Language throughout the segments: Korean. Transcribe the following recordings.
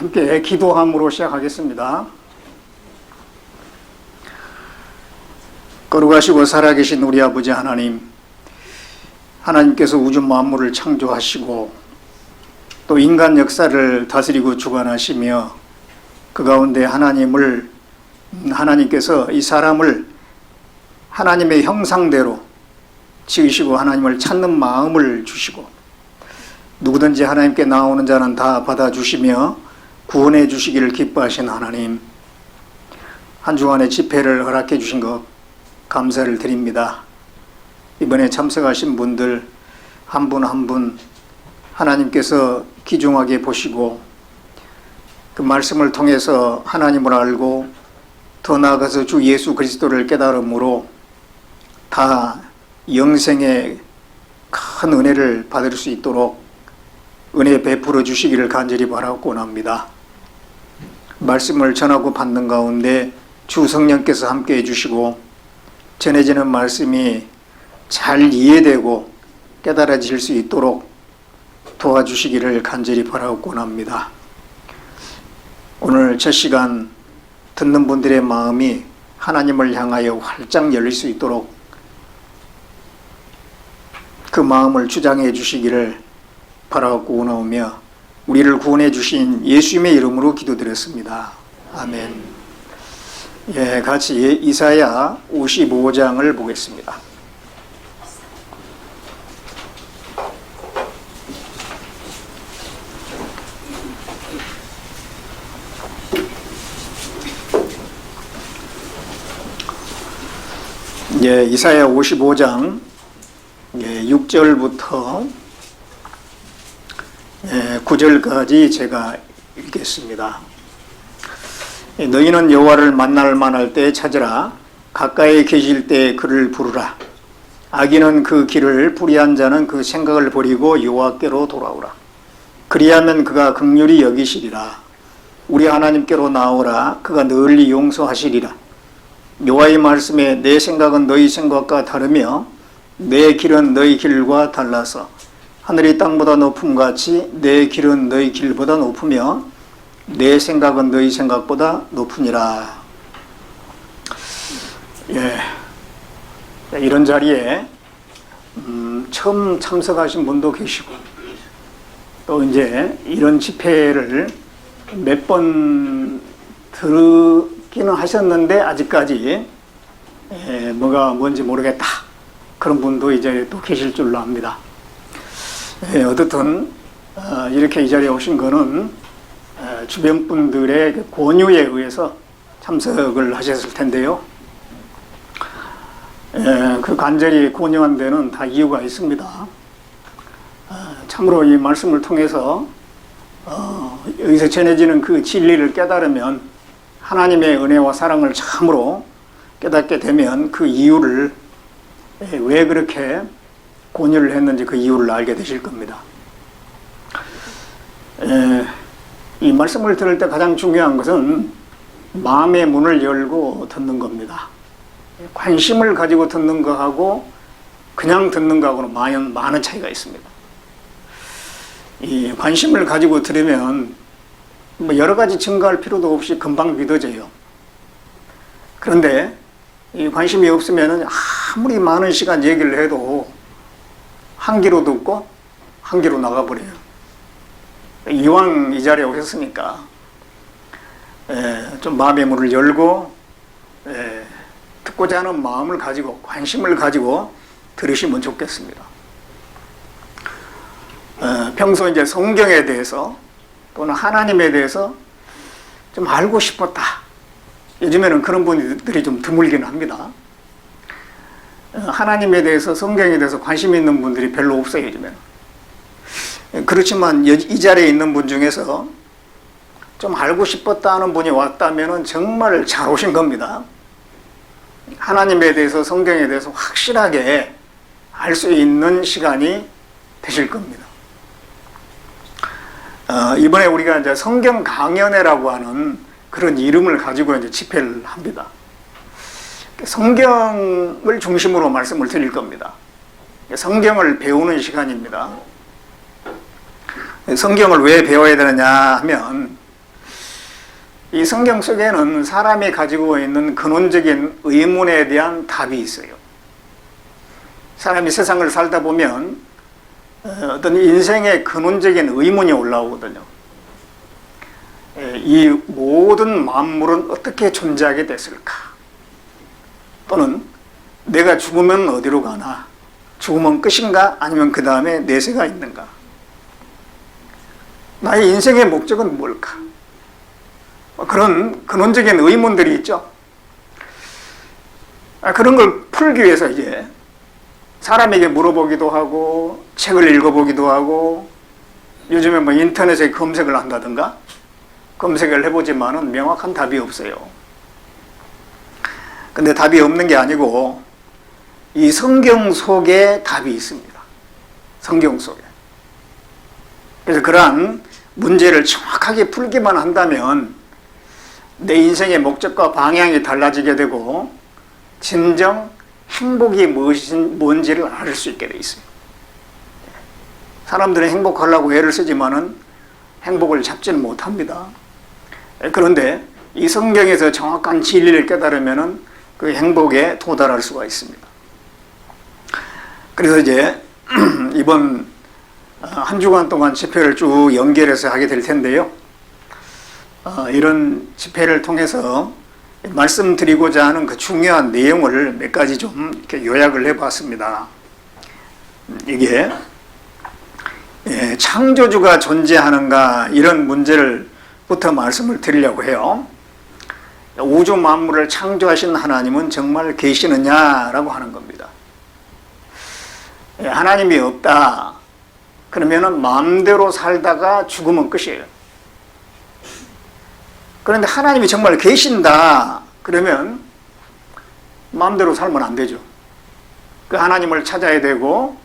함께 기도함으로 시작하겠습니다. 거룩하시고 살아계신 우리 아버지 하나님, 하나님께서 우주 만물을 창조하시고 또 인간 역사를 다스리고 주관하시며 그 가운데 하나님께서 이 사람을 하나님의 형상대로 지으시고 하나님을 찾는 마음을 주시고 누구든지 하나님께 나오는 자는 다 받아주시며 구원해 주시기를 기뻐하신 하나님, 한 주간의 집회를 허락해 주신 것 감사를 드립니다. 이번에 참석하신 분들 한 분 한 분 하나님께서 귀중하게 보시고 그 말씀을 통해서 하나님을 알고 더 나아가서 주 예수 그리스도를 깨달음으로 다 영생의 큰 은혜를 받을 수 있도록 은혜 베풀어 주시기를 간절히 바라고 원합니다. 말씀을 전하고 받는 가운데 주 성령께서 함께 해주시고 전해지는 말씀이 잘 이해되고 깨달아질 수 있도록 도와주시기를 간절히 바라고 원합니다. 오늘 첫 시간 듣는 분들의 마음이 하나님을 향하여 활짝 열릴 수 있도록 그 마음을 주장해 주시기를 바라고 원하오며 우리를 구원해 주신 예수님의 이름으로 기도드렸습니다. 아멘. 같이 이사야 55장을 보겠습니다. 이사야 55장 6절부터 9절까지 제가 읽겠습니다. 너희는 여호와를 만날 만할 때 찾으라. 가까이 계실 때 그를 부르라. 악인은 그 길을 불의한 자는 그 생각을 버리고 여호와께로 돌아오라. 그리하면 그가 긍휼히 여기시리라. 우리 하나님께로 나오라. 그가 널리 용서하시리라. 여호와의 말씀에 내 생각은 너희 생각과 다르며 내 길은 너희 길과 달라서 하늘이 땅보다 높음같이 내 길은 너희 길보다 높으며 내 생각은 너희 생각보다 높으니라. 이런 자리에 처음 참석하신 분도 계시고 또 이제 이런 집회를 몇 번 듣기는 하셨는데 아직까지 뭐가 뭔지 모르겠다 그런 분도 이제 또 계실 줄로 압니다. 어떻든 이렇게 이 자리에 오신 거는 주변 분들의 권유에 의해서 참석을 하셨을 텐데요. 그 간절히 권유한 데는 다 이유가 있습니다. 참으로 이 말씀을 통해서 여기서 전해지는 그 진리를 깨달으면 하나님의 은혜와 사랑을 참으로 깨닫게 되면 그 이유를 왜 그렇게 권유를 했는지 그 이유를 알게 되실 겁니다. 이 말씀을 들을 때 가장 중요한 것은 마음의 문을 열고 듣는 겁니다. 관심을 가지고 듣는 거하고 그냥 듣는 거하고는 많은 차이가 있습니다. 이 관심을 가지고 들으면 뭐 여러 가지 증거할 필요도 없이 금방 믿어져요. 그런데 이 관심이 없으면 아무리 많은 시간 얘기를 해도 한 귀로 듣고 한 귀로 나가버려요. 이왕 이 자리에 오셨으니까 좀 마음의 문을 열고 듣고자 하는 마음을 가지고 관심을 가지고 들으시면 좋겠습니다. 평소 이제 성경에 대해서 또는 하나님에 대해서 좀 알고 싶었다. 요즘에는 그런 분들이 좀 드물긴 합니다. 하나님에 대해서 성경에 대해서 관심 있는 분들이 별로 없어요, 요즘에는. 그렇지만 이 자리에 있는 분 중에서 좀 알고 싶었다 하는 분이 왔다면 정말 잘 오신 겁니다. 하나님에 대해서 성경에 대해서 확실하게 알 수 있는 시간이 되실 겁니다. 이번에 우리가 이제 성경 강연회라고 하는 그런 이름을 가지고 이제 집회를 합니다. 성경을 중심으로 말씀을 드릴 겁니다. 성경을 배우는 시간입니다. 성경을 왜 배워야 되느냐 하면 이 성경 속에는 사람이 가지고 있는 근원적인 의문에 대한 답이 있어요. 사람이 세상을 살다 보면 어떤 인생의 근원적인 의문이 올라오거든요. 이 모든 만물은 어떻게 존재하게 됐을까? 또는 내가 죽으면 어디로 가나? 죽으면 끝인가? 아니면 그 다음에 내세가 있는가? 나의 인생의 목적은 뭘까? 그런 근원적인 의문들이 있죠. 그런 걸 풀기 위해서 이제 사람에게 물어보기도 하고 책을 읽어보기도 하고 요즘에 뭐 인터넷에 검색을 한다든가 검색을 해보지만은 명확한 답이 없어요. 근데 답이 없는 게 아니고 이 성경 속에 답이 있습니다. 성경 속에. 그래서 그러한 문제를 정확하게 풀기만 한다면 내 인생의 목적과 방향이 달라지게 되고 진정 행복이 뭔지를 알 수 있게 돼 있어요. 사람들은 행복하려고 애를 쓰지만은 행복을 잡지는 못합니다. 그런데 이 성경에서 정확한 진리를 깨달으면은 그 행복에 도달할 수가 있습니다. 그래서 이제 이번 한 주간 동안 집회를 쭉 연결해서 하게 될 텐데요. 이런 집회를 통해서 말씀드리고자 하는 그 중요한 내용을 몇 가지 좀 이렇게 요약을 해봤습니다. 이게 창조주가 존재하는가 이런 문제를부터 말씀을 드리려고 해요. 우주 만물을 창조하신 하나님은 정말 계시느냐라고 하는 겁니다. 하나님이 없다 그러면은 마음대로 살다가 죽으면 끝이에요. 그런데 하나님이 정말 계신다 그러면 마음대로 살면 안 되죠. 그 하나님을 찾아야 되고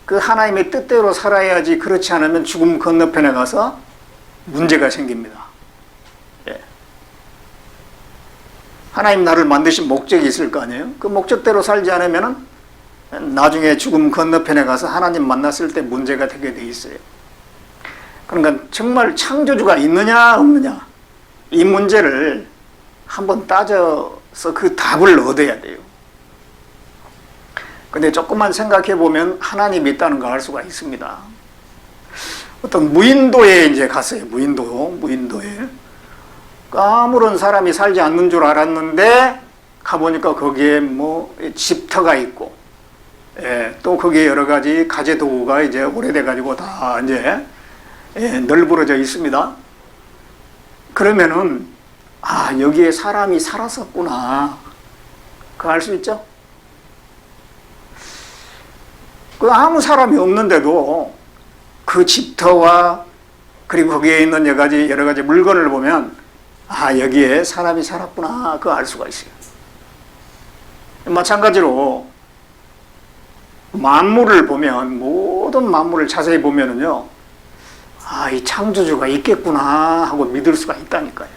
그 하나님의 뜻대로 살아야지. 그렇지 않으면 죽음 건너편에 가서 문제가 생깁니다. 예. 하나님 나를 만드신 목적이 있을 거 아니에요. 그 목적대로 살지 않으면 나중에 죽음 건너편에 가서 하나님 만났을 때 문제가 되게 돼 있어요. 그러니까 정말 창조주가 있느냐 없느냐 이 문제를 한번 따져서 그 답을 얻어야 돼요. 근데 조금만 생각해 보면 하나님이 있다는 걸 알 수가 있습니다. 어떤 무인도에 이제 갔어요. 무인도에. 아무런 사람이 살지 않는 줄 알았는데 가보니까 거기에 뭐 집터가 있고, 또 거기에 여러 가지 가재 도구가 이제 오래돼 가지고 다 이제 널브러져 있습니다. 그러면은 여기에 사람이 살았었구나. 그거 알 수 있죠? 그 아무 사람이 없는데도 그 집터와 그리고 거기에 있는 여러 가지 물건을 보면 여기에 사람이 살았구나. 그거 알 수가 있어요. 마찬가지로 만물을 보면 모든 만물을 자세히 보면은요. 이 창조주가 있겠구나 하고 믿을 수가 있다니까요.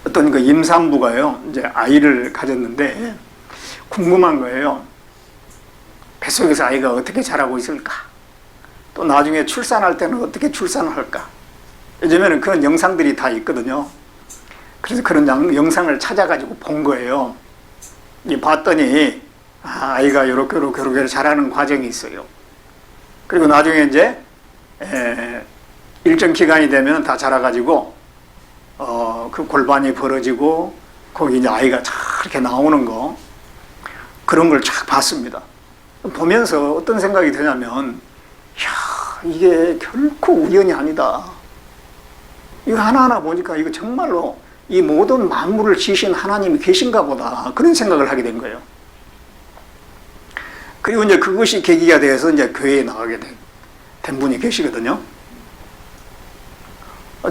어떤 그 임산부가요, 이제 아이를 가졌는데 궁금한 거예요. 뱃속에서 아이가 어떻게 자라고 있을까? 또 나중에 출산할 때는 어떻게 출산을 할까? 요즘에는 그런 영상들이 다 있거든요. 그래서 그런 영상을 찾아가지고 본 거예요. 봤더니 아이가 요렇게 자라는 과정이 있어요. 그리고 나중에 이제 일정 기간이 되면 다 자라가지고 그 골반이 벌어지고 거기 이제 아이가 이렇게 나오는 거 그런 걸 쫙 봤습니다. 보면서 어떤 생각이 드냐면 이게 결코 우연이 아니다. 이거 하나하나 보니까 이거 정말로 이 모든 만물을 지으신 하나님이 계신가 보다. 그런 생각을 하게 된 거예요. 그리고 이제 그것이 계기가 돼서 이제 교회에 나가게 된 분이 계시거든요.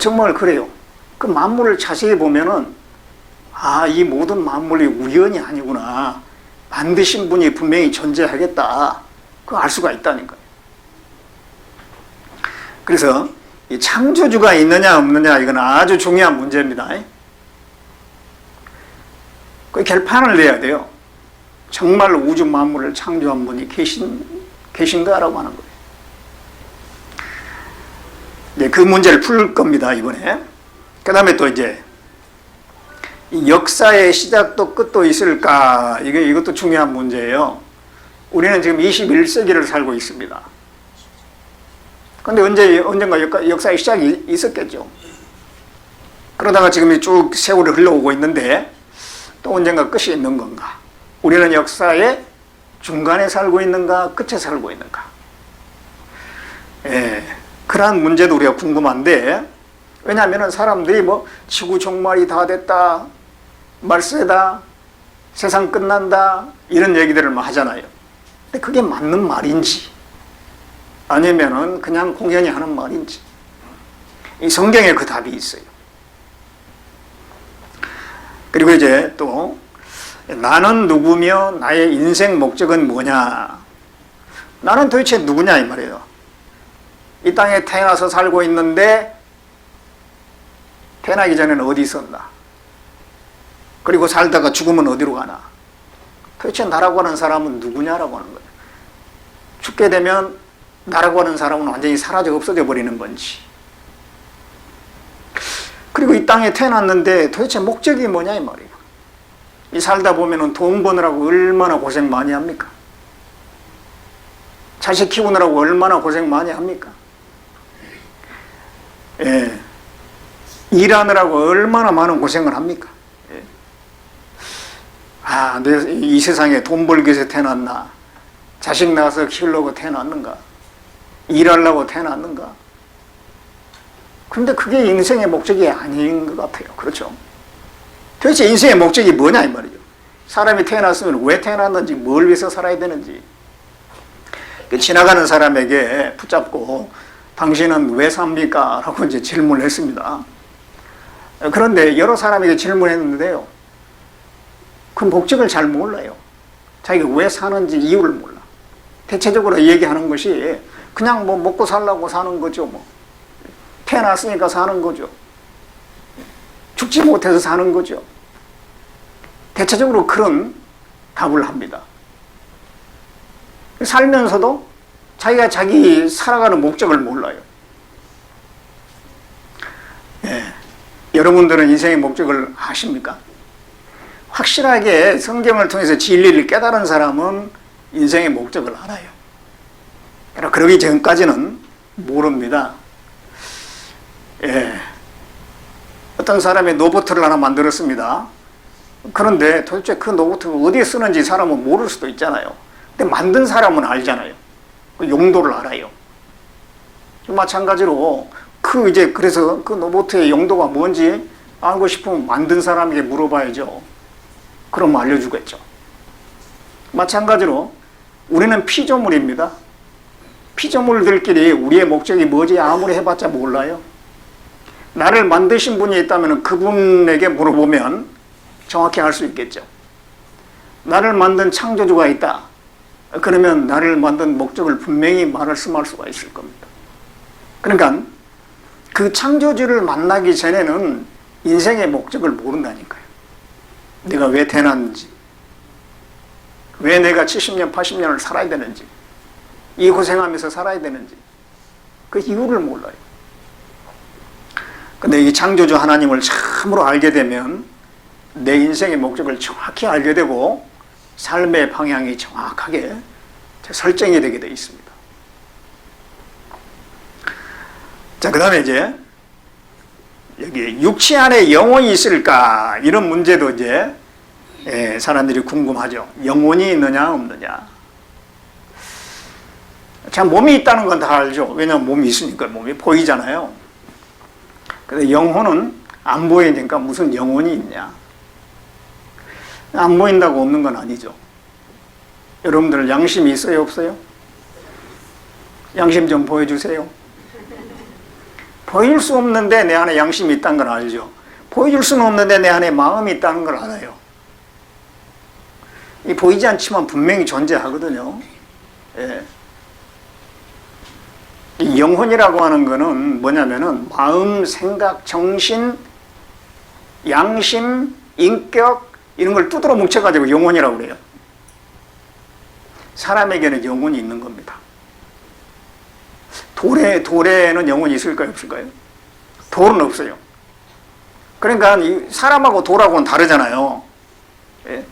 정말 그래요. 그 만물을 자세히 보면은 이 모든 만물이 우연이 아니구나. 만드신 분이 분명히 존재하겠다. 그거 알 수가 있다니까요. 그래서 이 창조주가 있느냐 없느냐 이건 아주 중요한 문제입니다. 그 결판을 내야 돼요. 정말 우주 만물을 창조한 분이 계신가라고 하는 거예요. 이제 그 문제를 풀 겁니다, 이번에. 그 다음에 또 이제, 이 역사의 시작도 끝도 있을까? 이것도 중요한 문제예요. 우리는 지금 21세기를 살고 있습니다. 근데 언젠가 역사의 시작이 있었겠죠. 그러다가 지금 쭉 세월이 흘러오고 있는데, 또 언젠가 끝이 있는 건가? 우리는 역사의 중간에 살고 있는가, 끝에 살고 있는가? 예, 그러한 문제도 우리가 궁금한데, 왜냐하면 사람들이 뭐 지구 종말이 다 됐다, 말세다, 세상 끝난다, 이런 얘기들을 막 하잖아요. 근데 그게 맞는 말인지, 아니면은 그냥 공연이 하는 말인지, 이 성경에 그 답이 있어요. 그리고 이제 또 나는 누구며 나의 인생 목적은 뭐냐? 나는 도대체 누구냐 이 말이에요. 이 땅에 태어나서 살고 있는데 태어나기 전에는 어디 있었나? 그리고 살다가 죽으면 어디로 가나? 도대체 나라고 하는 사람은 누구냐라고 하는 거예요. 죽게 되면 나라고 하는 사람은 완전히 사라져 없어져 버리는 건지. 그리고 이 땅에 태어났는데 도대체 목적이 뭐냐 이 말이에요. 이 살다 보면은 돈 버느라고 얼마나 고생 많이 합니까? 자식 키우느라고 얼마나 고생 많이 합니까? 예. 일하느라고 얼마나 많은 고생을 합니까? 예. 아, 내가 이 세상에 돈 벌기 위해서 태어났나? 자식 낳아서 키우려고 태어났는가? 일하려고 태어났는가? 근데 그게 인생의 목적이 아닌 것 같아요. 그렇죠? 도대체 인생의 목적이 뭐냐 이 말이죠. 사람이 태어났으면 왜 태어났는지, 뭘 위해서 살아야 되는지. 지나가는 사람에게 붙잡고 당신은 왜 삽니까? 라고 이제 질문을 했습니다. 그런데 여러 사람에게 질문했는데요, 그 목적을 잘 몰라요. 자기가 왜 사는지 이유를 몰라. 대체적으로 얘기하는 것이 그냥 뭐 먹고 살라고 사는 거죠. 뭐 태어났으니까 사는 거죠. 죽지 못해서 사는 거죠. 대체적으로 그런 답을 합니다. 살면서도 자기가 자기 살아가는 목적을 몰라요. 예. 여러분들은 인생의 목적을 아십니까? 확실하게 성경을 통해서 진리를 깨달은 사람은 인생의 목적을 알아요. 그러기 전까지는 모릅니다. 예. 어떤 사람이 로봇을 하나 만들었습니다. 그런데 도대체 그 로봇을 어디에 쓰는지 사람은 모를 수도 있잖아요. 근데 만든 사람은 알잖아요. 그 용도를 알아요. 마찬가지로 그래서 그 로봇의 용도가 뭔지 알고 싶으면 만든 사람에게 물어봐야죠. 그럼 알려주겠죠. 마찬가지로 우리는 피조물입니다. 피조물들끼리 우리의 목적이 뭐지 아무리 해봤자 몰라요. 나를 만드신 분이 있다면 그분에게 물어보면 정확히 알 수 있겠죠. 나를 만든 창조주가 있다. 그러면 나를 만든 목적을 분명히 말씀할 수가 있을 겁니다. 그러니까 그 창조주를 만나기 전에는 인생의 목적을 모른다니까요. 내가 왜 태어났는지, 왜 내가 70년, 80년을 살아야 되는지, 이 고생하면서 살아야 되는지 그 이유를 몰라요. 근데 이 창조주 하나님을 참으로 알게 되면 내 인생의 목적을 정확히 알게 되고 삶의 방향이 정확하게 설정이 되게 되어 있습니다. 자, 그 다음에 이제 여기 육체 안에 영혼이 있을까? 이런 문제도 이제 사람들이 궁금하죠. 영혼이 있느냐 없느냐. 자, 몸이 있다는 건 다 알죠. 왜냐하면 몸이 있으니까 몸이 보이잖아요. 근데 영혼은 안 보이니까 무슨 영혼이 있냐. 안 보인다고 없는 건 아니죠. 여러분들 양심이 있어요 없어요? 양심 좀 보여주세요. 보일 수 없는데 내 안에 양심이 있다는 걸 알죠. 보여줄 수는 없는데 내 안에 마음이 있다는 걸 알아요. 이 보이지 않지만 분명히 존재하거든요. 예. 이 영혼이라고 하는 거는 뭐냐면은 마음, 생각, 정신, 양심, 인격 이런 걸 두드러 뭉쳐가지고 영혼이라고 그래요. 사람에게는 영혼이 있는 겁니다. 돌에는 영혼이 있을까요, 없을까요? 돌은 없어요. 그러니까 사람하고 돌하고는 다르잖아요. 예?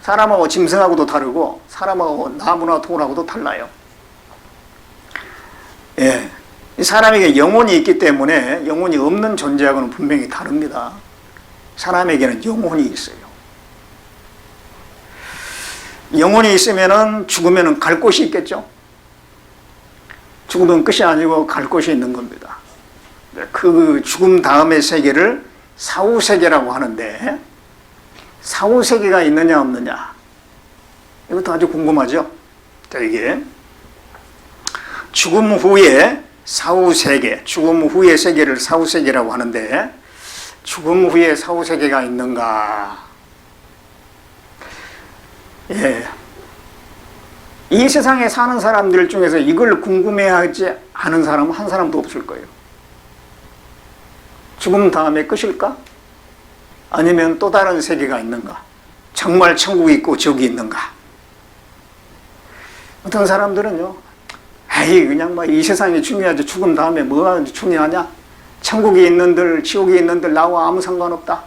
사람하고 짐승하고도 다르고 사람하고 나무나 돌하고도 달라요. 예. 사람에게 영혼이 있기 때문에 영혼이 없는 존재하고는 분명히 다릅니다. 사람에게는 영혼이 있어요. 영혼이 있으면은 죽으면은 갈 곳이 있겠죠. 죽으면 끝이 아니고 갈 곳이 있는 겁니다. 그 죽음 다음의 세계를 사후세계라고 하는데, 사후세계가 있느냐 없느냐, 이것도 아주 궁금하죠. 자, 이게 죽음 후에 사후세계, 죽음 후의 세계를 사후세계라고 하는데, 죽음 후에 사후세계가 있는가? 예. 이 세상에 사는 사람들 중에서 이걸 궁금해하지 않은 사람은 한 사람도 없을 거예요. 죽음 다음에 끝일까? 아니면 또 다른 세계가 있는가? 정말 천국이 있고 지옥이 있는가? 어떤 사람들은요, 에이, 그냥 뭐 이 세상이 중요하지, 죽음 다음에 뭐가 중요하냐? 천국이 있는들, 지옥이 있는들 나와 아무 상관없다.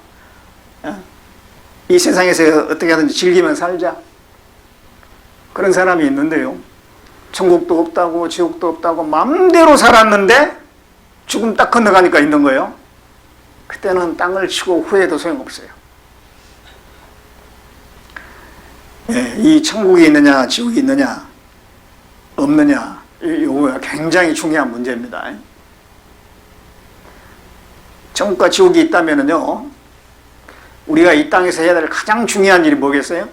이 세상에서 어떻게 하든지 즐기면 살자. 그런 사람이 있는데요, 천국도 없다고 지옥도 없다고 마음대로 살았는데 죽음 딱 건너가니까 있는 거예요. 그때는 땅을 치고 후회도 소용없어요. 예, 이 천국이 있느냐 지옥이 있느냐 없느냐, 이거 굉장히 중요한 문제입니다. 천국과 지옥이 있다면요, 우리가 이 땅에서 해야 될 가장 중요한 일이 뭐겠어요?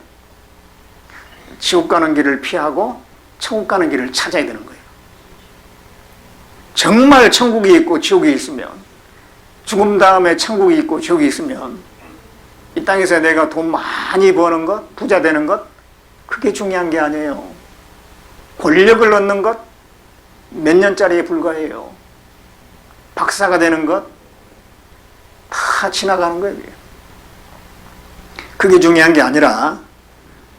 지옥 가는 길을 피하고 천국 가는 길을 찾아야 되는 거예요. 정말 천국이 있고 지옥이 있으면, 죽음 다음에 천국이 있고 지옥이 있으면 이 땅에서 내가 돈 많이 버는 것, 부자 되는 것, 그게 중요한 게 아니에요. 권력을 얻는 것 몇 년짜리에 불과해요. 박사가 되는 것 다 지나가는 거예요. 그게 중요한 게 아니라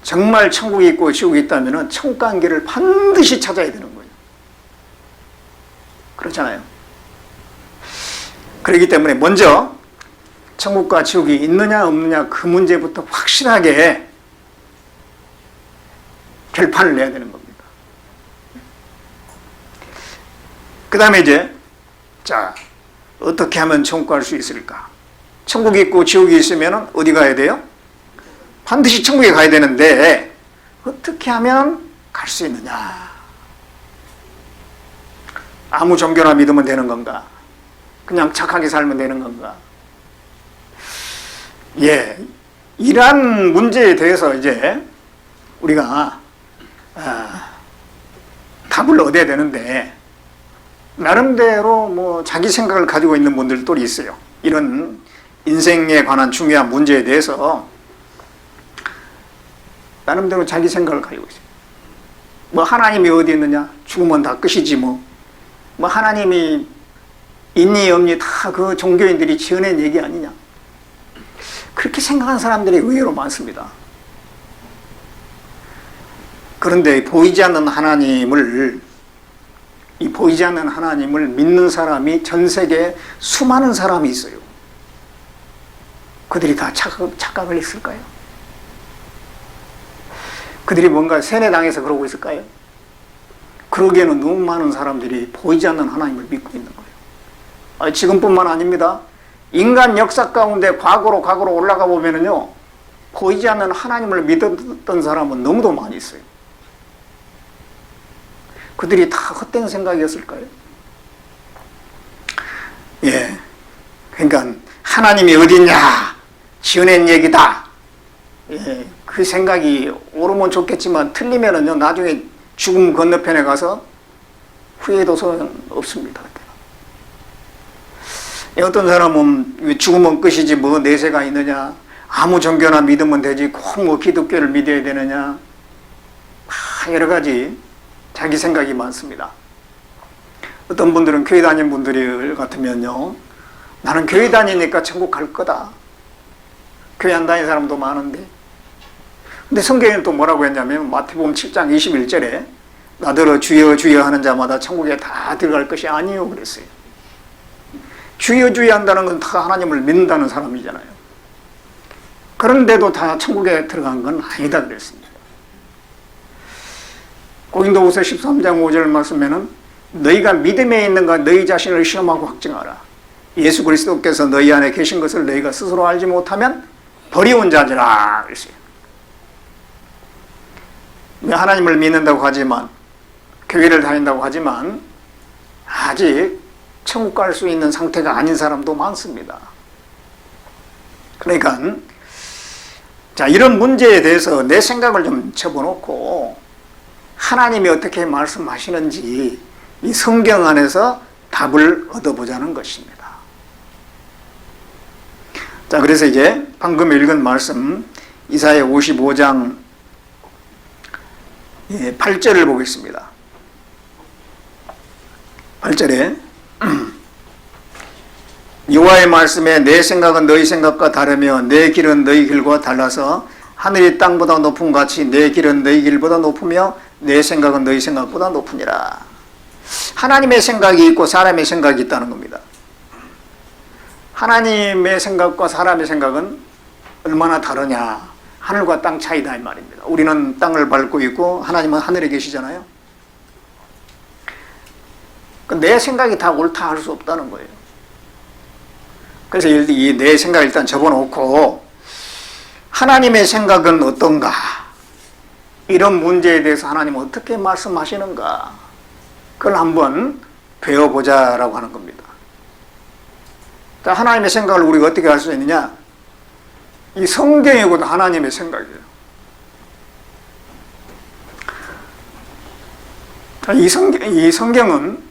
정말 천국이 있고 지옥이 있다면 천국 가는 길을 반드시 찾아야 되는 거예요. 그렇잖아요. 그렇기 때문에 먼저 천국과 지옥이 있느냐 없느냐, 그 문제부터 확실하게 결판을 내야 되는 겁니다. 그 다음에 이제, 자, 어떻게 하면 천국 갈 수 있을까? 천국이 있고 지옥이 있으면 어디 가야 돼요? 반드시 천국에 가야 되는데 어떻게 하면 갈 수 있느냐? 아무 종교나 믿으면 되는 건가? 그냥 착하게 살면 되는 건가? 예, 이러한 문제에 대해서 이제 우리가 답을 얻어야 되는데, 나름대로 뭐 자기 생각을 가지고 있는 분들도 있어요. 이런 인생에 관한 중요한 문제에 대해서 나름대로 자기 생각을 가지고 있어요. 뭐 하나님이 어디 있느냐? 죽으면 다 끝이지 뭐. 뭐 하나님이 있니 없니 다 그 종교인들이 지어낸 얘기 아니냐? 그렇게 생각하는 사람들이 의외로 많습니다. 그런데 보이지 않는 하나님을, 이 보이지 않는 하나님을 믿는 사람이 전 세계에 수많은 사람이 있어요. 그들이 다 착각을 했을까요? 그들이 뭔가 세뇌당해서 그러고 있을까요? 그러기에는 너무 많은 사람들이 보이지 않는 하나님을 믿고 있는 거예요. 지금뿐만 아닙니다. 인간 역사 가운데 과거로 올라가 보면은요, 보이지 않는 하나님을 믿었던 사람은 너무도 많이 있어요. 그들이 다 헛된 생각이었을까요? 예. 그러니까 하나님이 어딨냐? 지어낸 얘기다. 예. 그 생각이 옳으면 좋겠지만 틀리면은요, 나중에 죽음 건너편에 가서 후회도 소용없습니다. 어떤 사람은 죽으면 끝이지 뭐 내세가 있느냐, 아무 종교나 믿으면 되지 꼭 뭐 기독교를 믿어야 되느냐, 여러 가지 자기 생각이 많습니다. 어떤 분들은 교회 다니는 분들 같으면요, 나는 교회 다니니까 천국 갈 거다. 교회 안 다니는 사람도 많은데, 근데 성경에는 또 뭐라고 했냐면 마태복음 7장 21절에 나더러 주여 주여 하는 자마다 천국에 다 들어갈 것이 아니요 그랬어요. 주여 주여 한다는 건 다 하나님을 믿는다는 사람이잖아요. 그런데도 다 천국에 들어간 건 아니다 그랬습니다. 고린도후서 13장 5절 말씀에는 너희가 믿음에 있는가 너희 자신을 시험하고 확증하라. 예수 그리스도께서 너희 안에 계신 것을 너희가 스스로 알지 못하면 버리온 자지라 그랬어요. 하나님을 믿는다고 하지만 교회를 다닌다고 하지만 아직 천국 갈 수 있는 상태가 아닌 사람도 많습니다. 그러니까 자, 이런 문제에 대해서 내 생각을 좀 접어놓고 하나님이 어떻게 말씀하시는지 이 성경 안에서 답을 얻어보자는 것입니다. 자, 그래서 이제 방금 읽은 말씀 이사야 55장 8절을 보겠습니다. 8절에 여호와의 말씀에 내 생각은 너희 생각과 다르며 내 길은 너희 길과 달라서 하늘이 땅보다 높음 같이 내 길은 너희 길보다 높으며 내 생각은 너희 생각보다 높으니라. 하나님의 생각이 있고 사람의 생각이 있다는 겁니다. 하나님의 생각과 사람의 생각은 얼마나 다르냐. 하늘과 땅 차이다 이 말입니다. 우리는 땅을 밟고 있고 하나님은 하늘에 계시잖아요. 내 생각이 다 옳다 할 수 없다는 거예요. 그래서 이 내 생각을 일단 접어놓고 하나님의 생각은 어떤가? 이런 문제에 대해서 하나님은 어떻게 말씀하시는가? 그걸 한번 배워보자라고 하는 겁니다. 자, 하나님의 생각을 우리가 어떻게 알 수 있느냐? 이 성경이고도 하나님의 생각이에요. 자, 이 성경은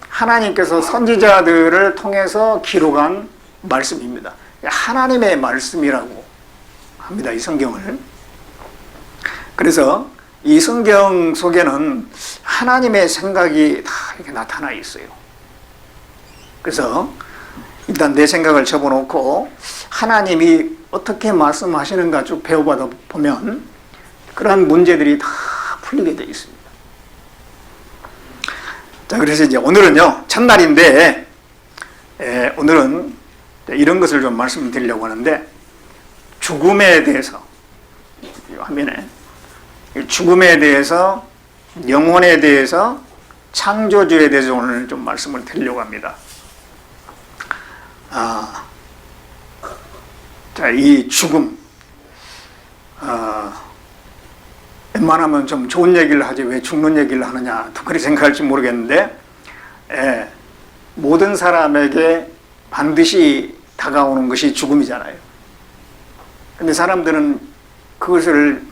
하나님께서 선지자들을 통해서 기록한 말씀입니다. 하나님의 말씀이라고 합니다, 이 성경을. 그래서 이 성경 속에는 하나님의 생각이 다 이렇게 나타나 있어요. 그래서 일단 내 생각을 접어놓고 하나님이 어떻게 말씀하시는가 쭉 배워봐다 보면 그러한 문제들이 다 풀리게 되어 있습니다. 자, 그래서 이제 오늘은요, 첫날인데, 오늘은 이런 것을 좀 말씀드리려고 하는데, 죽음에 대해서, 이 화면에, 죽음에 대해서, 영혼에 대해서, 창조주에 대해서 오늘 좀 말씀을 드리려고 합니다. 자, 이 죽음, 웬만하면 좀 좋은 얘기를 하지 왜 죽는 얘기를 하느냐 또 그렇게 생각할지 모르겠는데, 모든 사람에게 반드시 다가오는 것이 죽음이잖아요. 근데 사람들은 그것을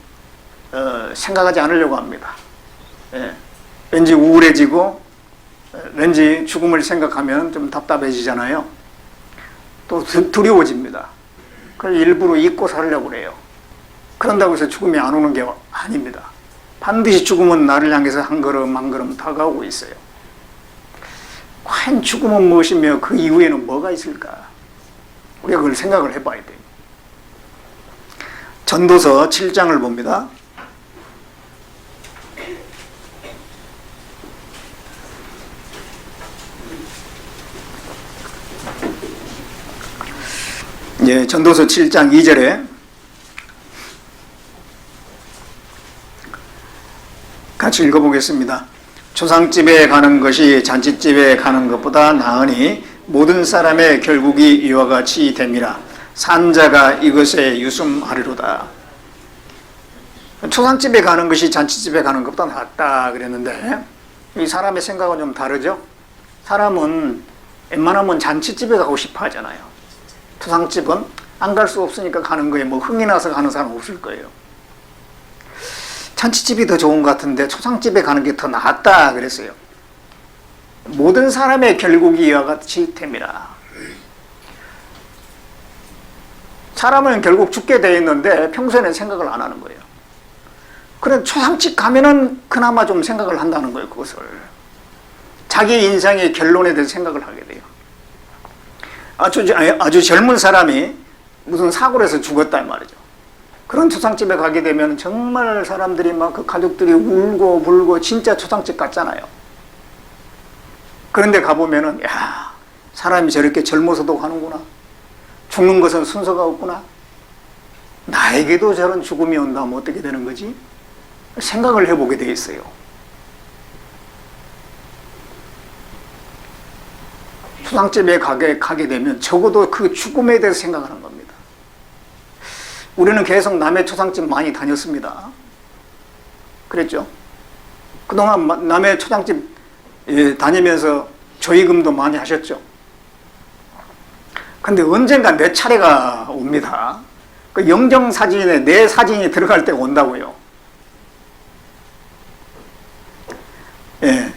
생각하지 않으려고 합니다. 왠지 우울해지고 왠지 죽음을 생각하면 좀 답답해지잖아요. 또 두려워집니다. 그걸 일부러 잊고 살려고 그래요. 그런다고 해서 죽음이 안 오는 게 아닙니다. 반드시 죽음은 나를 향해서 한 걸음 한 걸음 다가오고 있어요. 과연 죽음은 무엇이며 그 이후에는 뭐가 있을까? 우리가 그걸 생각을 해봐야 돼요. 전도서 7장을 봅니다. 전도서 7장 2절에 같이 읽어보겠습니다. 초상집에 가는 것이 잔치집에 가는 것보다 나으니 모든 사람의 결국이 이와 같이 됨이라. 산자가 이것에 유심하리로다. 초상집에 가는 것이 잔치집에 가는 것보다 낫다 그랬는데, 이 사람의 생각은 좀 다르죠? 사람은 웬만하면 잔치집에 가고 싶어 하잖아요. 초상집은 안 갈 수 없으니까 가는 거예요. 뭐 흥이 나서 가는 사람 없을 거예요. 잔치집이 더 좋은 것 같은데 초상집에 가는 게 더 낫다 그랬어요. 모든 사람의 결국이 이와 같이 됨이라. 사람은 결국 죽게 되어 있는데 평소에는 생각을 안 하는 거예요. 그래 초상집 가면은 그나마 좀 생각을 한다는 거예요. 그것을 자기 인생의 결론에 대해서 생각을 하게 돼요. 아주 젊은 사람이 무슨 사고를 해서 죽었다 말이죠. 그런 초상집에 가게 되면 정말 사람들이 막 그 가족들이 울고 불고 진짜 초상집 같잖아요. 그런데 가보면은, 야, 사람이 저렇게 젊어서도 가는구나. 죽는 것은 순서가 없구나. 나에게도 저런 죽음이 온다면 어떻게 되는 거지? 생각을 해보게 돼 있어요. 초상집에 가게 되면 적어도 그 죽음에 대해서 생각하는 겁니다. 우리는 계속 남의 초상집 많이 다녔습니다. 그랬죠? 그동안 남의 초상집 다니면서 조의금도 많이 하셨죠? 근데 언젠가 내 차례가 옵니다. 그 영정사진에 내 사진이 들어갈 때가 온다고요. 예.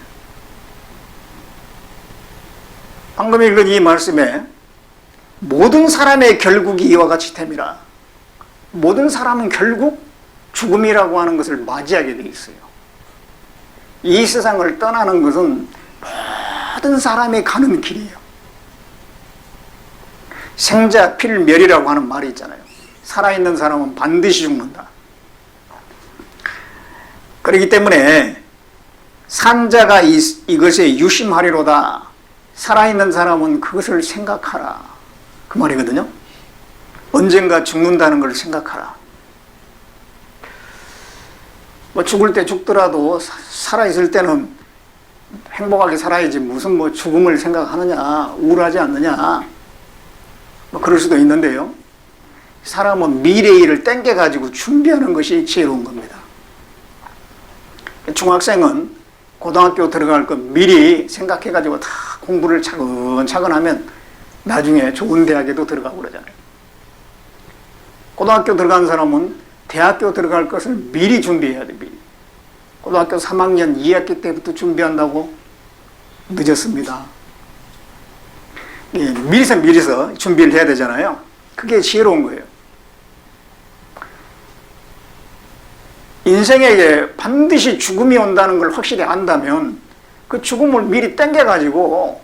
방금 읽은 이 말씀에 모든 사람의 결국이 이와 같이 됨이라. 모든 사람은 결국 죽음이라고 하는 것을 맞이하게 돼 있어요. 이 세상을 떠나는 것은 모든 사람이 가는 길이에요. 생자 필멸이라고 하는 말이 있잖아요. 살아있는 사람은 반드시 죽는다. 그렇기 때문에 산자가 이것에 유심하리로다. 살아있는 사람은 그것을 생각하라. 그 말이거든요. 언젠가 죽는다는 걸 생각하라. 뭐 죽을 때 죽더라도 살아있을 때는 행복하게 살아야지 무슨 뭐 죽음을 생각하느냐, 우울하지 않느냐, 뭐 그럴 수도 있는데요. 사람은 미래의 일을 땡겨가지고 준비하는 것이 지혜로운 겁니다. 중학생은 고등학교 들어갈 거 미리 생각해가지고 다 공부를 차근차근 하면 나중에 좋은 대학에도 들어가고 그러잖아요. 고등학교 들어간 사람은 대학교 들어갈 것을 미리 준비해야 돼, 미리. 고등학교 3학년 2학기 때부터 준비한다고 늦었습니다. 예, 미리서 준비를 해야 되잖아요. 그게 지혜로운 거예요. 인생에게 반드시 죽음이 온다는 걸 확실히 안다면 그 죽음을 미리 땡겨가지고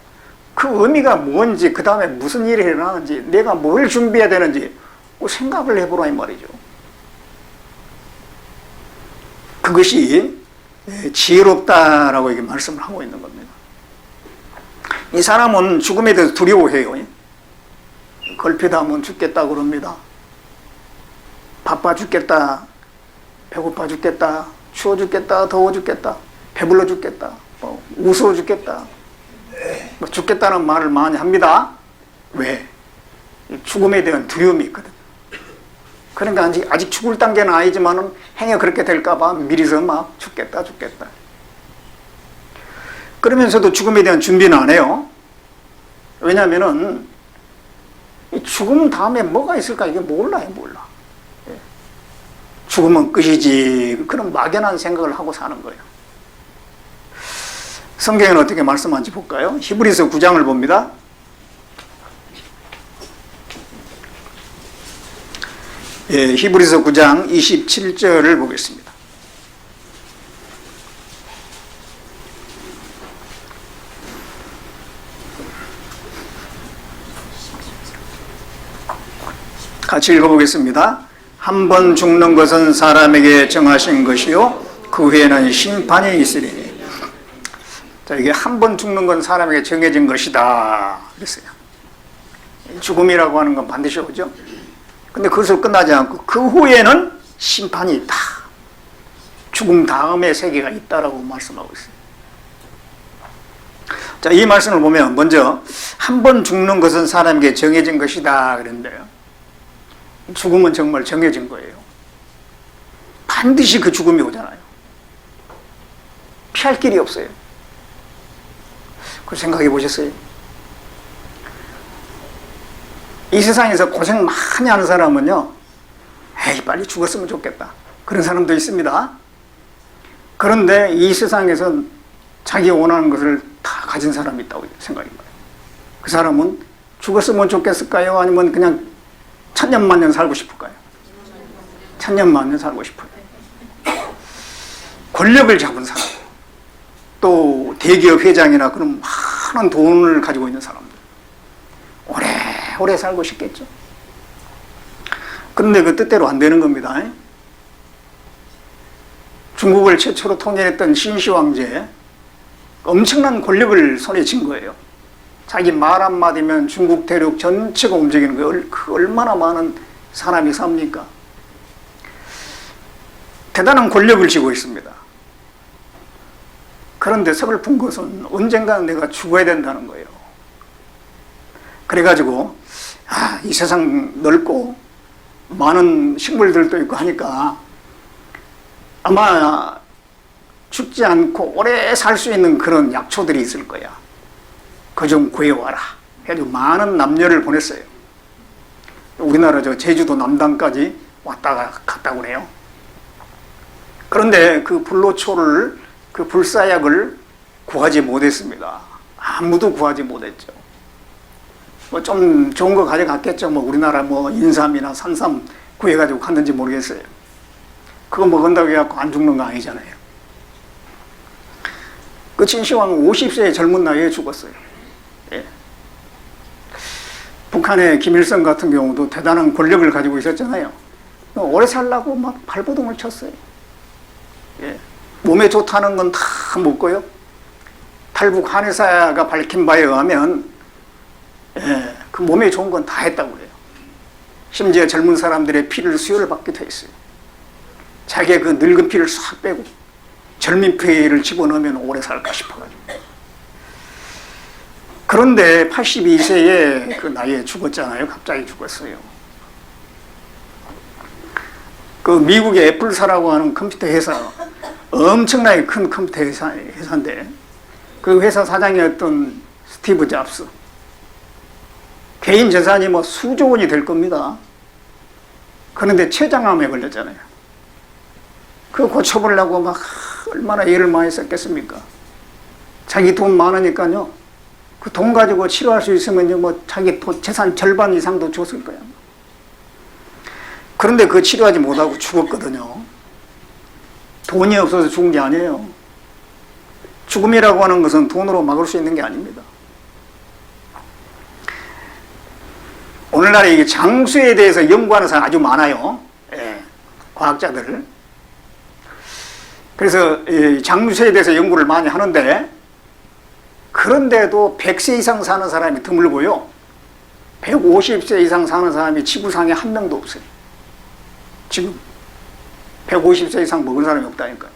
그 의미가 뭔지, 그 다음에 무슨 일이 일어나는지, 내가 뭘 준비해야 되는지 생각을 해보라 이 말이죠. 그것이 지혜롭다라고 이렇게 말씀을 하고 있는 겁니다. 이 사람은 죽음에 대해서 두려워해요. 걸핏하면 죽겠다 그럽니다. 바빠 죽겠다, 배고파 죽겠다, 추워 죽겠다, 더워 죽겠다, 배불러 죽겠다, 우스워 죽겠다, 죽겠다는 말을 많이 합니다. 왜? 죽음에 대한 두려움이 있거든. 그러니까 아직 죽을 단계는 아니지만은 행여 그렇게 될까봐 미리서 막 죽겠다. 그러면서도 죽음에 대한 준비는 안 해요. 왜냐하면은 이 죽음 다음에 뭐가 있을까 이게 몰라. 죽으면 끝이지. 그런 막연한 생각을 하고 사는 거예요. 성경에는 어떻게 말씀하는지 볼까요? 히브리서 9장을 봅니다. 예, 히브리서 9장 27절을 보겠습니다. 같이 읽어보겠습니다. 한 번 죽는 것은 사람에게 정하신 것이요 그 후에는 심판이 있으리니. 자, 이게 한 번 죽는 건 사람에게 정해진 것이다 그랬어요. 죽음이라고 하는 건 반드시 오죠. 근데 그것으로 끝나지 않고 그 후에는 심판이 있다. 죽음 다음에 세계가 있다라고 말씀하고 있어요. 자, 이 말씀을 보면 먼저 한 번 죽는 것은 사람에게 정해진 것이다 그랬는데요. 죽음은 정말 정해진 거예요. 반드시 그 죽음이 오잖아요. 피할 길이 없어요. 그 생각해 보셨어요? 이 세상에서 고생 많이 하는 사람은요, 에이, 빨리 죽었으면 좋겠다. 그런 사람도 있습니다. 그런데 이 세상에서 자기가 원하는 것을 다 가진 사람이 있다고 생각합니다. 그 사람은 죽었으면 좋겠을까요? 아니면 그냥 천년만년 살고 싶을까요? 천년만년 살고 싶어요. 권력을 잡은 사람, 또 대기업 회장이나 그런 많은 돈을 가지고 있는 사람들, 오래 살고 싶겠죠. 그런데 그 뜻대로 안 되는 겁니다. 중국을 최초로 통일했던 신시 황제, 엄청난 권력을 손에 쥔 거예요. 자기 말 한마디면 중국 대륙 전체가 움직이는 거예요. 그 얼마나 많은 사람이 삽니까? 대단한 권력을 쥐고 있습니다. 그런데 서글픈 것은 언젠가는 내가 죽어야 된다는 거예요. 그래가지고 이 세상 넓고 많은 식물들도 있고 하니까 아마 죽지 않고 오래 살 수 있는 그런 약초들이 있을 거야. 그거 좀 구해와라. 해가지고 많은 남녀를 보냈어요. 우리나라 제주도 남단까지 왔다가 갔다고 그래요. 그런데 그 불로초를, 그 불사약을 구하지 못했습니다. 아무도 구하지 못했죠. 뭐 좀 좋은 거 가져갔겠죠. 뭐 우리나라 뭐 인삼이나 산삼 구해가지고 갔는지 모르겠어요. 그거 먹은다고 해갖고 안 죽는 거 아니잖아요. 그 진시황은 50세의 젊은 나이에 죽었어요. 예. 북한의 김일성 같은 경우도 대단한 권력을 가지고 있었잖아요. 오래 살라고 막 발버둥을 쳤어요. 예. 몸에 좋다는 건 다 먹고요. 탈북 한의사가 밝힌 바에 의하면 그 몸에 좋은 건 다 했다고 그래요. 심지어 젊은 사람들의 피를 수혈을 받기도 했어요. 자기의 그 늙은 피를 싹 빼고 젊은 피를 집어넣으면 오래 살까 싶어가지고. 그런데 82세의 그 나이에 죽었잖아요. 갑자기 죽었어요. 그 미국의 애플사라고 하는 컴퓨터 회사, 엄청나게 큰 컴퓨터 회사인데 그 회사 사장이었던 스티브 잡스, 개인 재산이 뭐 수조 원이 될 겁니다. 그런데 췌장암에 걸렸잖아요. 그거 고쳐보려고 막 얼마나 애를 많이 썼겠습니까? 자기 돈 많으니까요. 그 돈 가지고 치료할 수 있으면요, 뭐 자기 재산 절반 이상도 줬을 거야. 그런데 그 치료하지 못하고 죽었거든요. 돈이 없어서 죽은 게 아니에요. 죽음이라고 하는 것은 돈으로 막을 수 있는 게 아닙니다. 오늘날에 이게 장수에 대해서 연구하는 사람이 아주 많아요. 예, 과학자들. 그래서 이 장수에 대해서 연구를 많이 하는데, 그런데도 100세 이상 사는 사람이 드물고요. 150세 이상 사는 사람이 지구상에 한 명도 없어요. 지금 150세 이상 먹은 사람이 없다니까요.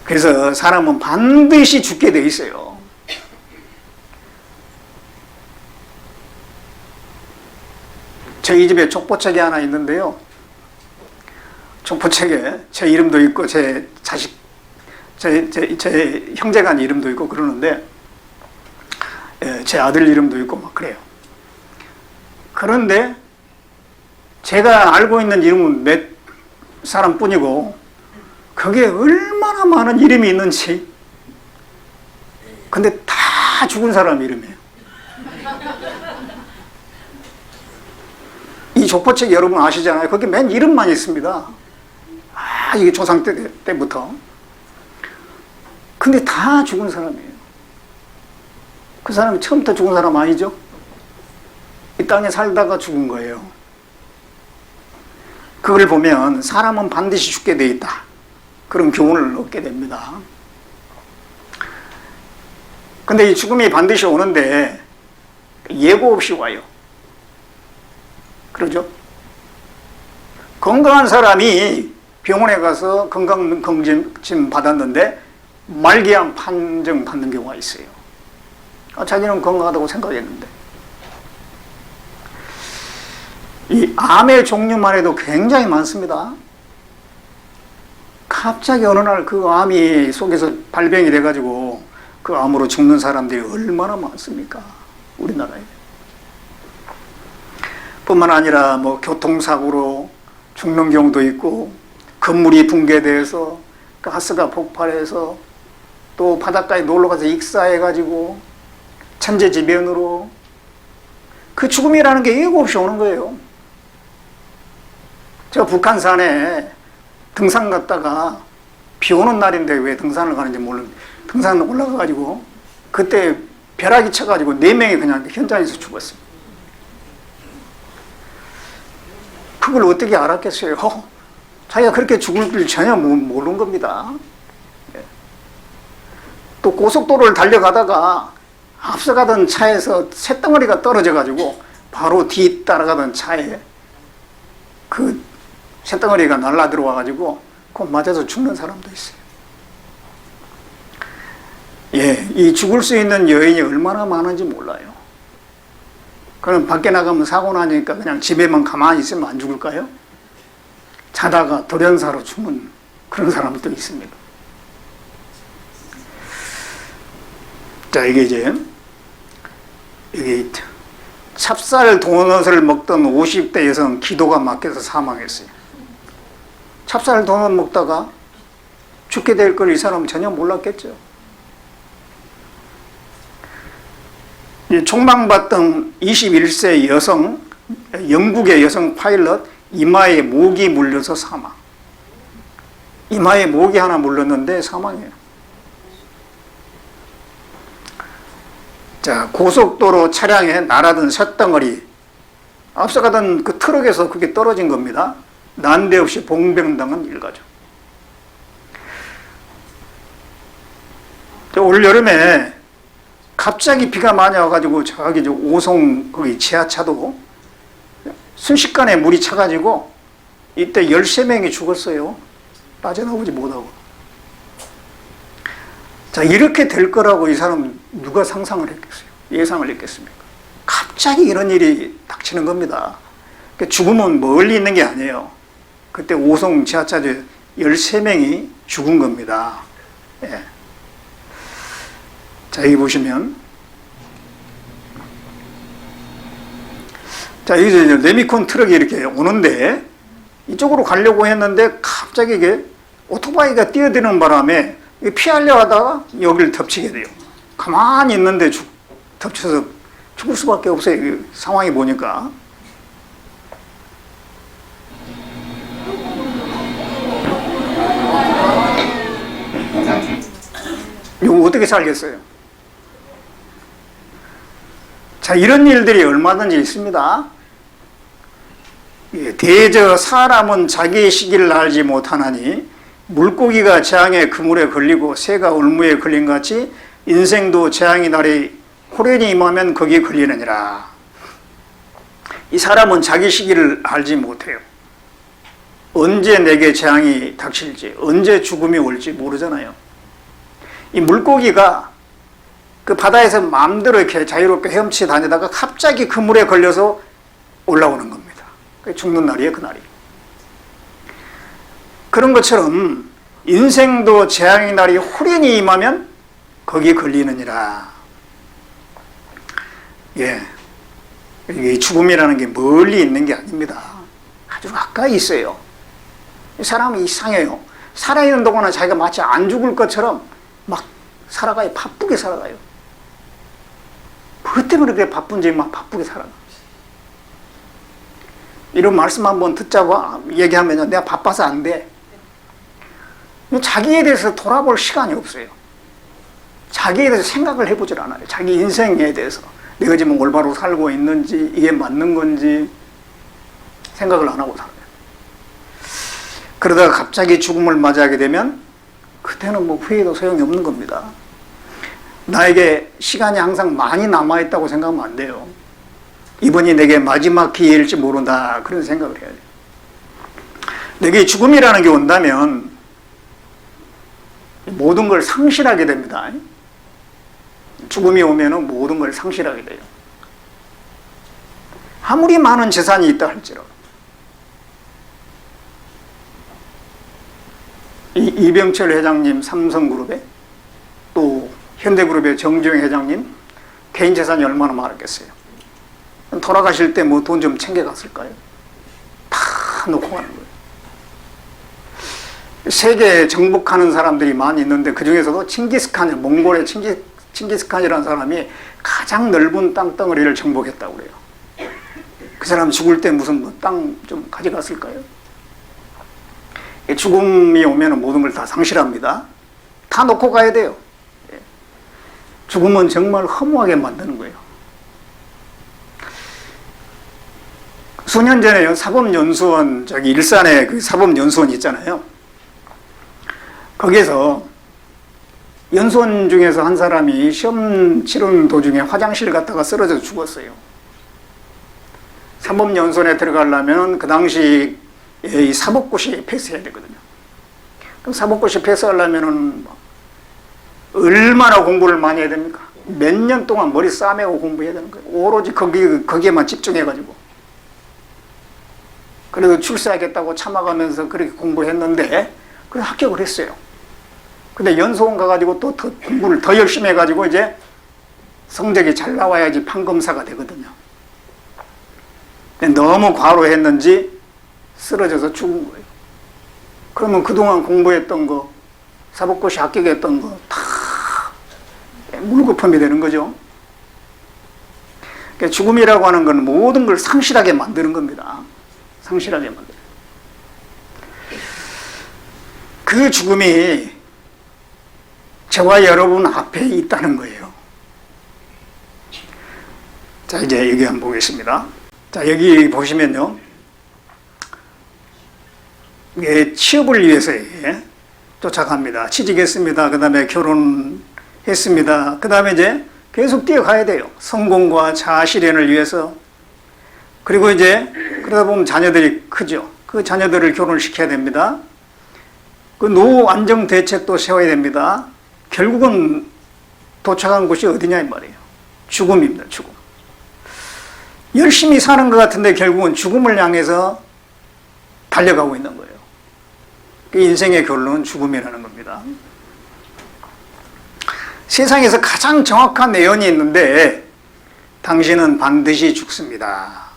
그래서 사람은 반드시 죽게 돼 있어요. 저희 집에 족보책이 하나 있는데요. 족보책에 제 이름도 있고 제 자식, 제 형제간 이름도 있고 그러는데, 제 아들 이름도 있고 막 그래요. 그런데 제가 알고 있는 이름은 몇 사람뿐이고 거기에 얼마나 많은 이름이 있는지. 근데 다 죽은 사람 이름이에요. 이 족보책 여러분 아시잖아요. 거기 맨 이름만 있습니다. 이게 조상 때부터. 근데 다 죽은 사람이에요. 그 사람이 처음부터 죽은 사람 아니죠? 이 땅에 살다가 죽은 거예요. 그걸 보면 사람은 반드시 죽게 돼 있다. 그런 교훈을 얻게 됩니다. 근데 이 죽음이 반드시 오는데 예고 없이 와요. 그러죠? 건강한 사람이 병원에 가서 건강검진 받았는데 말기암 판정 받는 경우가 있어요. 자기는 건강하다고 생각했는데. 이 암의 종류만 해도 굉장히 많습니다. 갑자기 어느 날 그 암이 속에서 발병이 돼가지고 그 암으로 죽는 사람들이 얼마나 많습니까? 우리나라에. 뿐만 아니라 뭐 교통사고로 죽는 경우도 있고, 건물이 붕괴돼서 가스가 폭발해서, 또 바닷가에 놀러가서 익사해가지고 천재지변으로, 그 죽음이라는 게 예고 없이 오는 거예요. 저 북한산에 등산 갔다가 비 오는 날인데 왜 등산을 가는지 모르는데 등산 올라가가지고 그때 벼락이 쳐가지고 4명이 그냥 현장에서 죽었어요. 그걸 어떻게 알았겠어요? 자기가 그렇게 죽을 줄 전혀 모르는 겁니다. 또 고속도로를 달려가다가 앞서가던 차에서 쇳덩어리가 떨어져가지고 바로 뒤 따라가던 차에 그 쇳덩어리가 날라 들어와가지고 그거 맞아서 죽는 사람도 있어요. 예, 이 죽을 수 있는 여인이 얼마나 많은지 몰라요. 그럼 밖에 나가면 사고 나니까 그냥 집에만 가만히 있으면 안 죽을까요? 자다가 돌연사로 죽는 그런 사람도 있습니다. 자, 이게 찹쌀 도넛을 먹던 50대 여성 기도가 막혀서 사망했어요. 찹쌀 도넛 먹다가 죽게 될 걸 이 사람은 전혀 몰랐겠죠. 총망받던 21세 여성, 영국의 여성 파일럿 이마에 목이 물려서 사망. 이마에 목이 하나 물렸는데 사망해요. 자, 고속도로 차량에 날아든 쇳덩어리, 앞서가던 그 트럭에서 그게 떨어진 겁니다. 난데없이 봉병당한 일가죠. 올 여름에 갑자기 비가 많이 와가지고 저기 오송 거기 지하차도 순식간에 물이 차가지고 이때 13명이 죽었어요. 빠져나오지 못하고. 자, 이렇게 될 거라고 이 사람은 누가 상상을 했겠어요? 예상을 했겠습니까? 갑자기 이런 일이 닥치는 겁니다. 그러니까 죽음은 멀리 있는 게 아니에요. 그때 오송 지하차도 13명이 죽은 겁니다. 예. 자, 여기 보시면, 자, 여기서 레미콘 트럭이 이렇게 오는데, 이쪽으로 가려고 했는데, 갑자기 이게 오토바이가 뛰어드는 바람에 피하려 하다가 여기를 덮치게 돼요. 가만히 있는데 덮쳐서 죽을 수밖에 없어요. 상황이 보니까. 이거 어떻게 살겠어요? 자, 이런 일들이 얼마든지 있습니다. 대저 사람은 자기의 시기를 알지 못하나니 물고기가 재앙의 그물에 걸리고 새가 올무에 걸린 같이 인생도 재앙의 날이 호련히 임하면 거기에 걸리느니라. 이 사람은 자기 시기를 알지 못해요. 언제 내게 재앙이 닥칠지, 언제 죽음이 올지 모르잖아요. 이 물고기가 그 바다에서 마음대로 이렇게 자유롭게 헤엄치 다니다가 갑자기 그물에 걸려서 올라오는 겁니다. 죽는 날이에요, 그날이. 그런 것처럼 인생도 재앙의 날이 후련히 임하면 거기에 걸리느니라. 예, 이 죽음이라는 게 멀리 있는 게 아닙니다. 아주 가까이 있어요. 이 사람이 이상해요. 살아있는 동안은 자기가 마치 안 죽을 것처럼 막 살아가요. 바쁘게 살아가요. 그것 때문에 그렇게 바쁜지 막 바쁘게 살아가. 이런 말씀 한번 듣자고 얘기하면 내가 바빠서 안 돼. 자기에 대해서 돌아볼 시간이 없어요. 자기에 대해서 생각을 해보질 않아요. 자기 인생에 대해서. 내가 지금 올바로 살고 있는지, 이게 맞는 건지 생각을 안 하고 살아요. 그러다가 갑자기 죽음을 맞이하게 되면 그때는 뭐 후회도 소용이 없는 겁니다. 나에게 시간이 항상 많이 남아있다고 생각하면 안 돼요. 이번이 내게 마지막 기회일지 모른다, 그런 생각을 해야 돼요. 내게 죽음이라는 게 온다면 모든 걸 상실하게 됩니다. 죽음이 오면 모든 걸 상실하게 돼요. 아무리 많은 재산이 있다 할지라도. 이병철 회장님 삼성그룹에, 또 현대그룹의 정주영 회장님 개인 재산이 얼마나 많았겠어요. 돌아가실 때 뭐 돈 좀 챙겨갔을까요? 다 놓고 가는 거예요. 세계 정복하는 사람들이 많이 있는데 그 중에서도 칭기스칸, 몽골의 칭기스칸이라는 사람이 가장 넓은 땅덩어리를 정복했다고 그래요. 그 사람 죽을 때 무슨 뭐 땅 좀 가져갔을까요? 죽음이 오면 모든 걸 다 상실합니다. 다 놓고 가야 돼요. 죽음은 정말 허무하게 만드는 거예요. 수년 전에요, 사법연수원, 저기 일산에 그 사법연수원 있잖아요. 거기에서 연수원 중에서 한 사람이 시험 치르는 도중에 화장실 갔다가 쓰러져 죽었어요. 사법연수원에 들어가려면 그 당시 이 사법고시 패스해야 되거든요. 그럼 사법고시 패스하려면은 얼마나 공부를 많이 해야 됩니까? 몇 년 동안 머리 싸매고 공부해야 되는 거예요. 오로지 거기에만 집중해가지고. 그래도 출세하겠다고 참아가면서 그렇게 공부했는데, 그래서 합격을 했어요. 근데 연수원 가가지고 또 공부를 더 열심히 해가지고 이제 성적이 잘 나와야지 판검사가 되거든요. 근데 너무 과로했는지 쓰러져서 죽은 거예요. 그러면 그동안 공부했던 거, 사법고시 합격했던 거 다 물거품이 되는 거죠. 그러니까 죽음이라고 하는 건 모든 걸 상실하게 만드는 겁니다. 상실하게 만드는. 그 죽음이 저와 여러분 앞에 있다는 거예요. 자, 이제 여기 한번 보겠습니다. 자, 여기 보시면요. 이게 취업을 위해서 쫓아갑니다. 취직했습니다. 그 다음에 결혼했습니다. 그 다음에 이제 계속 뛰어가야 돼요. 성공과 자아 실현을 위해서. 그리고 이제 그러다 보면 자녀들이 크죠. 그 자녀들을 결혼시켜야 됩니다. 그 노후 안정 대책도 세워야 됩니다. 결국은 도착한 곳이 어디냐 이 말이에요. 죽음입니다. 죽음. 열심히 사는 것 같은데 결국은 죽음을 향해서 달려가고 있는 거예요. 그 인생의 결론은 죽음이라는 겁니다. 세상에서 가장 정확한 예언이 있는데 당신은 반드시 죽습니다.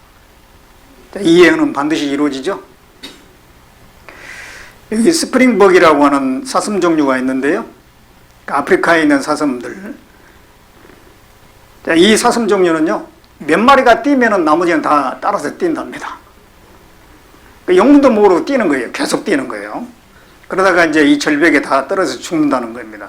이 예언은 반드시 이루어지죠. 여기 스프링벅이라고 하는 사슴 종류가 있는데요. 아프리카에 있는 사슴들. 이 사슴 종류는요, 몇 마리가 뛰면은 나머지는 다 따라서 뛴답니다. 영문도 모르고 뛰는 거예요. 계속 뛰는 거예요. 그러다가 이제 이 절벽에 다 떨어져 죽는다는 겁니다.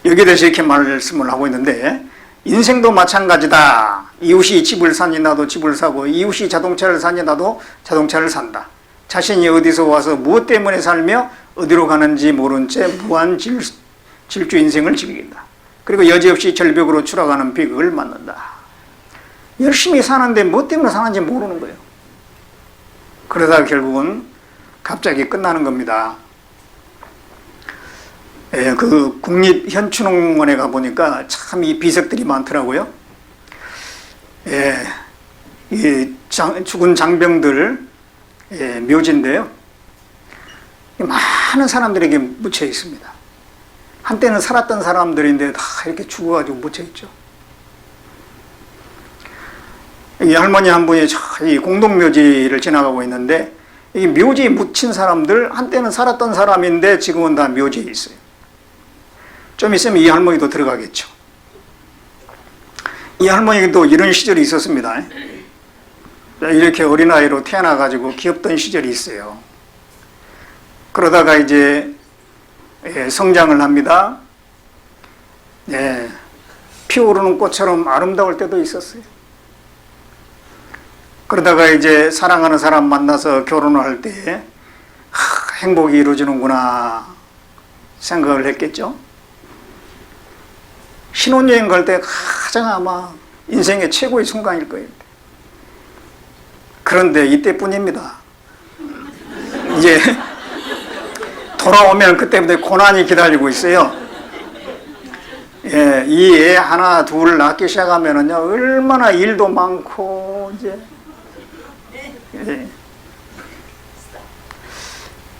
여기에 대해서 이렇게 말씀을 하고 있는데, 인생도 마찬가지다. 이웃이 집을 사니 나도 집을 사고, 이웃이 자동차를 사니 나도 자동차를 산다. 자신이 어디서 와서 무엇 때문에 살며 어디로 가는지 모른 채 무한 질주 인생을 즐긴다. 그리고 여지없이 절벽으로 추락하는 비극을 맞는다. 열심히 사는데 무엇 때문에 사는지 모르는 거예요. 그러다가 결국은 갑자기 끝나는 겁니다. 예, 그 국립현충원에 가보니까 참 이 비석들이 많더라고요. 예, 이 죽은 장병들 묘지인데요. 많은 사람들에게 묻혀 있습니다. 한때는 살았던 사람들인데 다 이렇게 죽어가지고 묻혀 있죠. 이 할머니 한 분이 이 공동묘지를 지나가고 있는데, 이 묘지에 묻힌 사람들, 한때는 살았던 사람인데 지금은 다 묘지에 있어요. 좀 있으면 이 할머니도 들어가겠죠. 이 할머니도 이런 시절이 있었습니다. 이렇게 어린아이로 태어나가지고 귀엽던 시절이 있어요. 그러다가 이제 성장을 합니다. 피어오르는 꽃처럼 아름다울 때도 있었어요. 그러다가 이제 사랑하는 사람 만나서 결혼을 할 때 행복이 이루어지는구나 생각을 했겠죠. 신혼여행 갈 때 가장 아마 인생의 최고의 순간일 거예요. 그런데 이때뿐입니다. 이제 돌아오면 그때부터 고난이 기다리고 있어요. 예, 이 애 하나 둘 낳기 시작하면은요, 얼마나 일도 많고 이제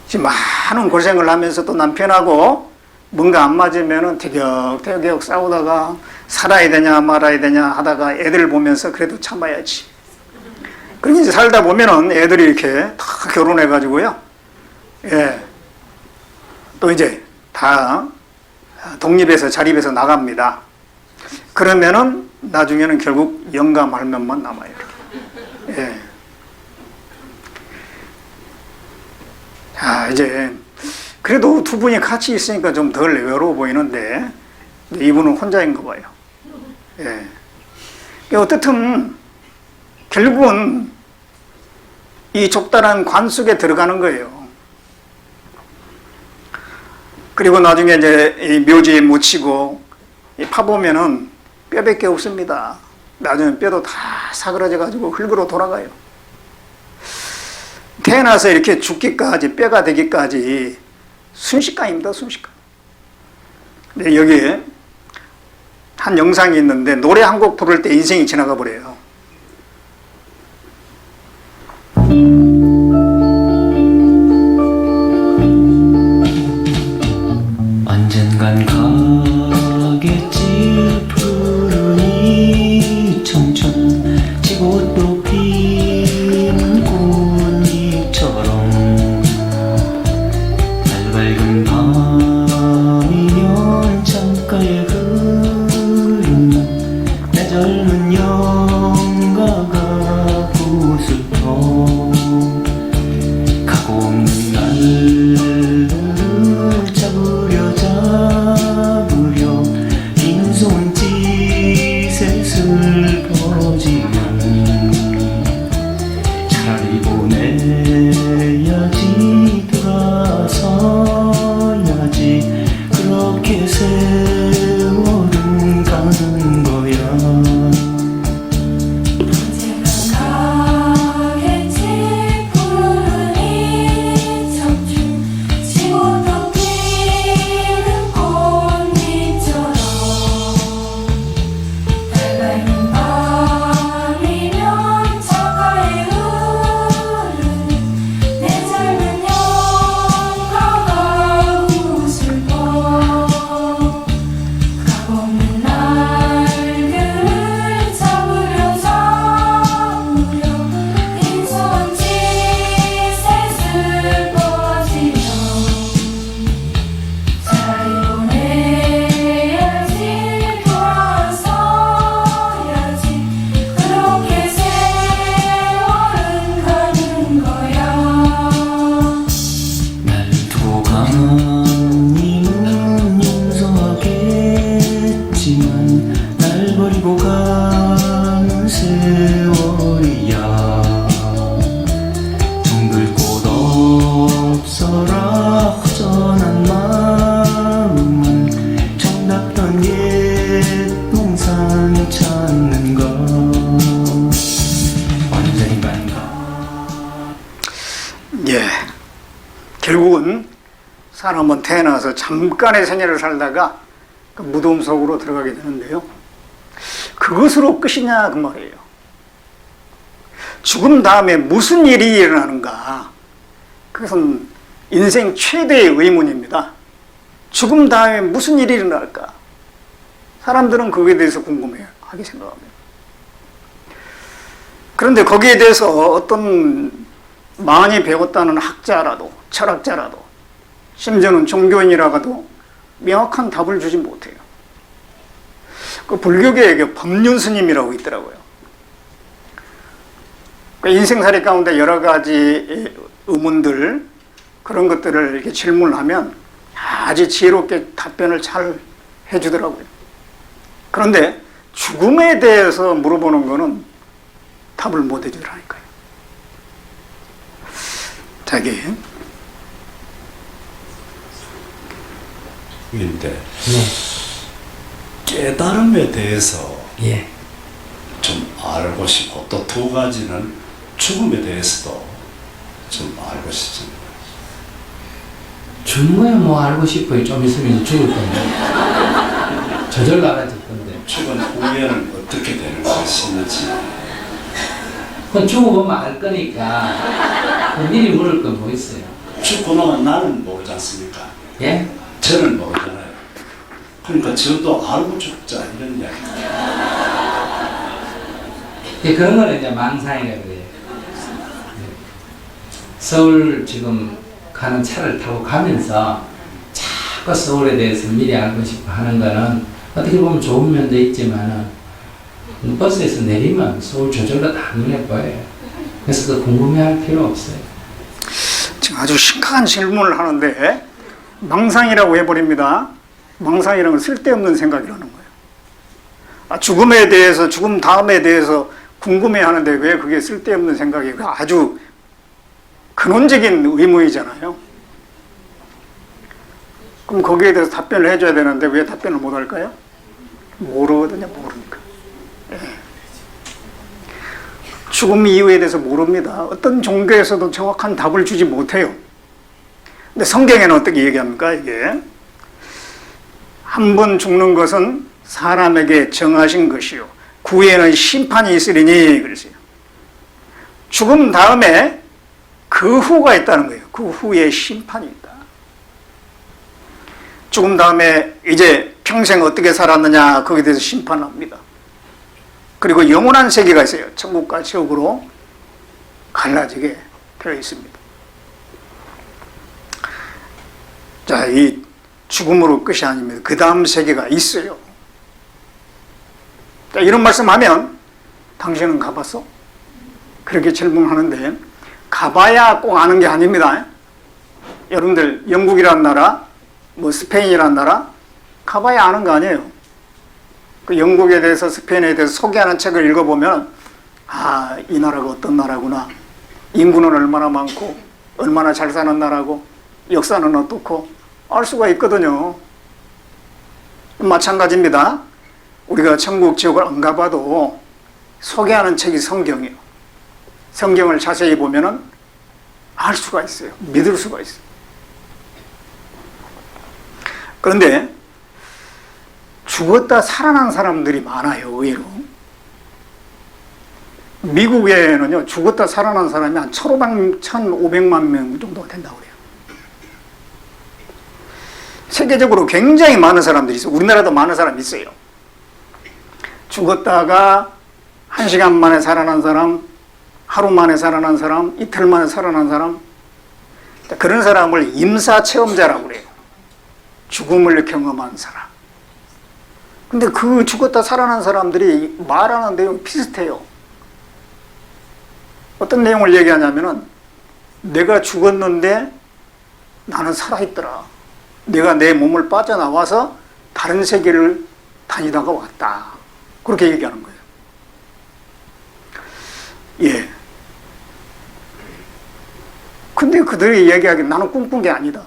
지금 많은 고생을 하면서 또 남편하고 뭔가 안 맞으면은 태격태격 싸우다가 살아야 되냐 말아야 되냐 하다가 애들 보면서 그래도 참아야지. 그렇게 이제 살다 보면은 애들이 이렇게 다 결혼해가지고요. 예. 또 이제 다 독립해서 자립해서 나갑니다. 그러면은 나중에는 결국 영감 할면만 남아요. 예. 자, 이제 그래도 두 분이 같이 있으니까 좀 덜 외로워 보이는데 이분은 혼자인가 봐요. 예. 어떻든 결국은 이 좁다란 관 속에 들어가는 거예요. 그리고 나중에 이제 이 묘지에 묻히고 파보면은 뼈밖에 없습니다. 나중에 뼈도 다 사그라져 가지고 흙으로 돌아가요. 태어나서 이렇게 죽기까지, 뼈가 되기까지 순식간입니다, 순식간. 근데 여기에 한 영상이 있는데 노래 한 곡 부를 때 인생이 지나가 버려요. 언젠간 가겠지 푸른 이 청춘 지고 또 피는 꽃잎처럼 밝은 밤이면 창가에 흐르는 내 젊은 영가가 고슬퍼 가고 없는 날을 잡으려 빈 손짓에 슬퍼지면 차라리 보내야지 돌아서야지 그렇게 세월은 가는 거야. 날 버리고 가는 세월이야. 둥글 곳 없어라 허전한 마음은 정답던 옛 동산 찾는 것 언젠간가. 예, 결국은 사람은 태어나서 잠깐의 생애를 살다가 그 무덤 속으로 들어가게 되는데요. 그것으로 끝이냐 그 말이에요. 죽음 다음에 무슨 일이 일어나는가? 그것은 인생 최대의 의문입니다. 죽음 다음에 무슨 일이 일어날까? 사람들은 거기에 대해서 궁금해하게 생각합니다. 그런데 거기에 대해서 어떤 많이 배웠다는 학자라도 철학자라도 심지어는 종교인이라도 명확한 답을 주지 못해요. 그 불교계에 법륜 스님이라고 있더라고요. 그 인생살이 가운데 여러 가지 의문들, 그런 것들을 이렇게 질문을 하면 아주 지혜롭게 답변을 잘 해주더라고요. 그런데 죽음에 대해서 물어보는 거는 답을 못 해주더라니까요. 자기. 인데 깨달음에 대해서 좀 알고 싶고 또 두 가지는 죽음에 대해서도 좀 알고 싶습니다. 죽음에 뭐 알고 싶어요. 좀 있으면 죽을 건데 저절로 알아질 건데. 죽은 후에는 어떻게 되는 것인지 그건 죽어보면 알 거니까 그 미리 물을 건 뭐 있어요. 죽고 나면 나는 모르지 않습니까? 예? 저는 모르잖아요. 그러니까 저도 알고 죽자 이런 이야기입니다. 예, 그런 거는 이제 망상이라고 그래요. 서울 지금 가는 차를 타고 가면서 자꾸 서울에 대해서 미리 알고 싶어 하는 거는 어떻게 보면 좋은 면도 있지만은 버스에서 내리면 서울 저절로 다 눈에 보여요. 그래서 그 궁금해할 필요 없어요. 지금 아주 심각한 질문을 하는데 망상이라고 해버립니다. 망상이라는 건 쓸데없는 생각이라는 거예요. 죽음에 대해서, 죽음 다음에 대해서 궁금해 하는데 왜 그게 쓸데없는 생각이 아주 근원적인 의무이잖아요. 그럼 거기에 대해서 답변을 해줘야 되는데 왜 답변을 못 할까요? 모르거든요, 모르니까. 예. 죽음 이유에 대해서 모릅니다. 어떤 종교에서도 정확한 답을 주지 못해요. 근데 성경에는 어떻게 얘기합니까, 이게? 한 번 죽는 것은 사람에게 정하신 것이요. 그 후에는 심판이 있으리니, 그랬어요. 죽음 다음에 그 후가 있다는 거예요. 그 후에 심판이 있다. 죽음 다음에 이제 평생 어떻게 살았느냐, 거기에 대해서 심판합니다. 그리고 영원한 세계가 있어요. 천국과 지옥으로 갈라지게 되어 있습니다. 자, 이 죽음으로 끝이 아닙니다. 그 다음 세계가 있어요. 자, 이런 말씀하면 당신은 가봤어? 그렇게 질문하는데 가봐야 꼭 아는 게 아닙니다. 여러분들 영국이란 나라, 뭐 스페인이란 나라 가봐야 아는 거 아니에요. 그 영국에 대해서 스페인에 대해서 소개하는 책을 읽어보면 아, 이 나라가 어떤 나라구나. 인구는 얼마나 많고 얼마나 잘 사는 나라고 역사는 어떻고 알 수가 있거든요. 마찬가지입니다. 우리가 천국 지옥을 안 가봐도 소개하는 책이 성경이에요. 성경을 자세히 보면은 알 수가 있어요. 믿을 수가 있어요. 그런데 죽었다 살아난 사람들이 많아요, 의외로. 미국에는요, 죽었다 살아난 사람이 한 1,500만 명 정도가 된다고 그래요. 세계적으로 굉장히 많은 사람들이 있어요. 우리나라도 많은 사람이 있어요. 죽었다가 1시간 만에 살아난 사람, 하루 만에 살아난 사람, 이틀 만에 살아난 사람, 그런 사람을 임사체험자라고 그래요. 죽음을 경험한 사람. 근데 그 죽었다 살아난 사람들이 말하는 내용이 비슷해요. 어떤 내용을 얘기하냐면은 내가 죽었는데 나는 살아있더라. 내가 내 몸을 빠져나와서 다른 세계를 다니다가 왔다. 그렇게 얘기하는 거예요. 예. 근데 그들이 얘기하기에 나는 꿈꾼 게 아니다.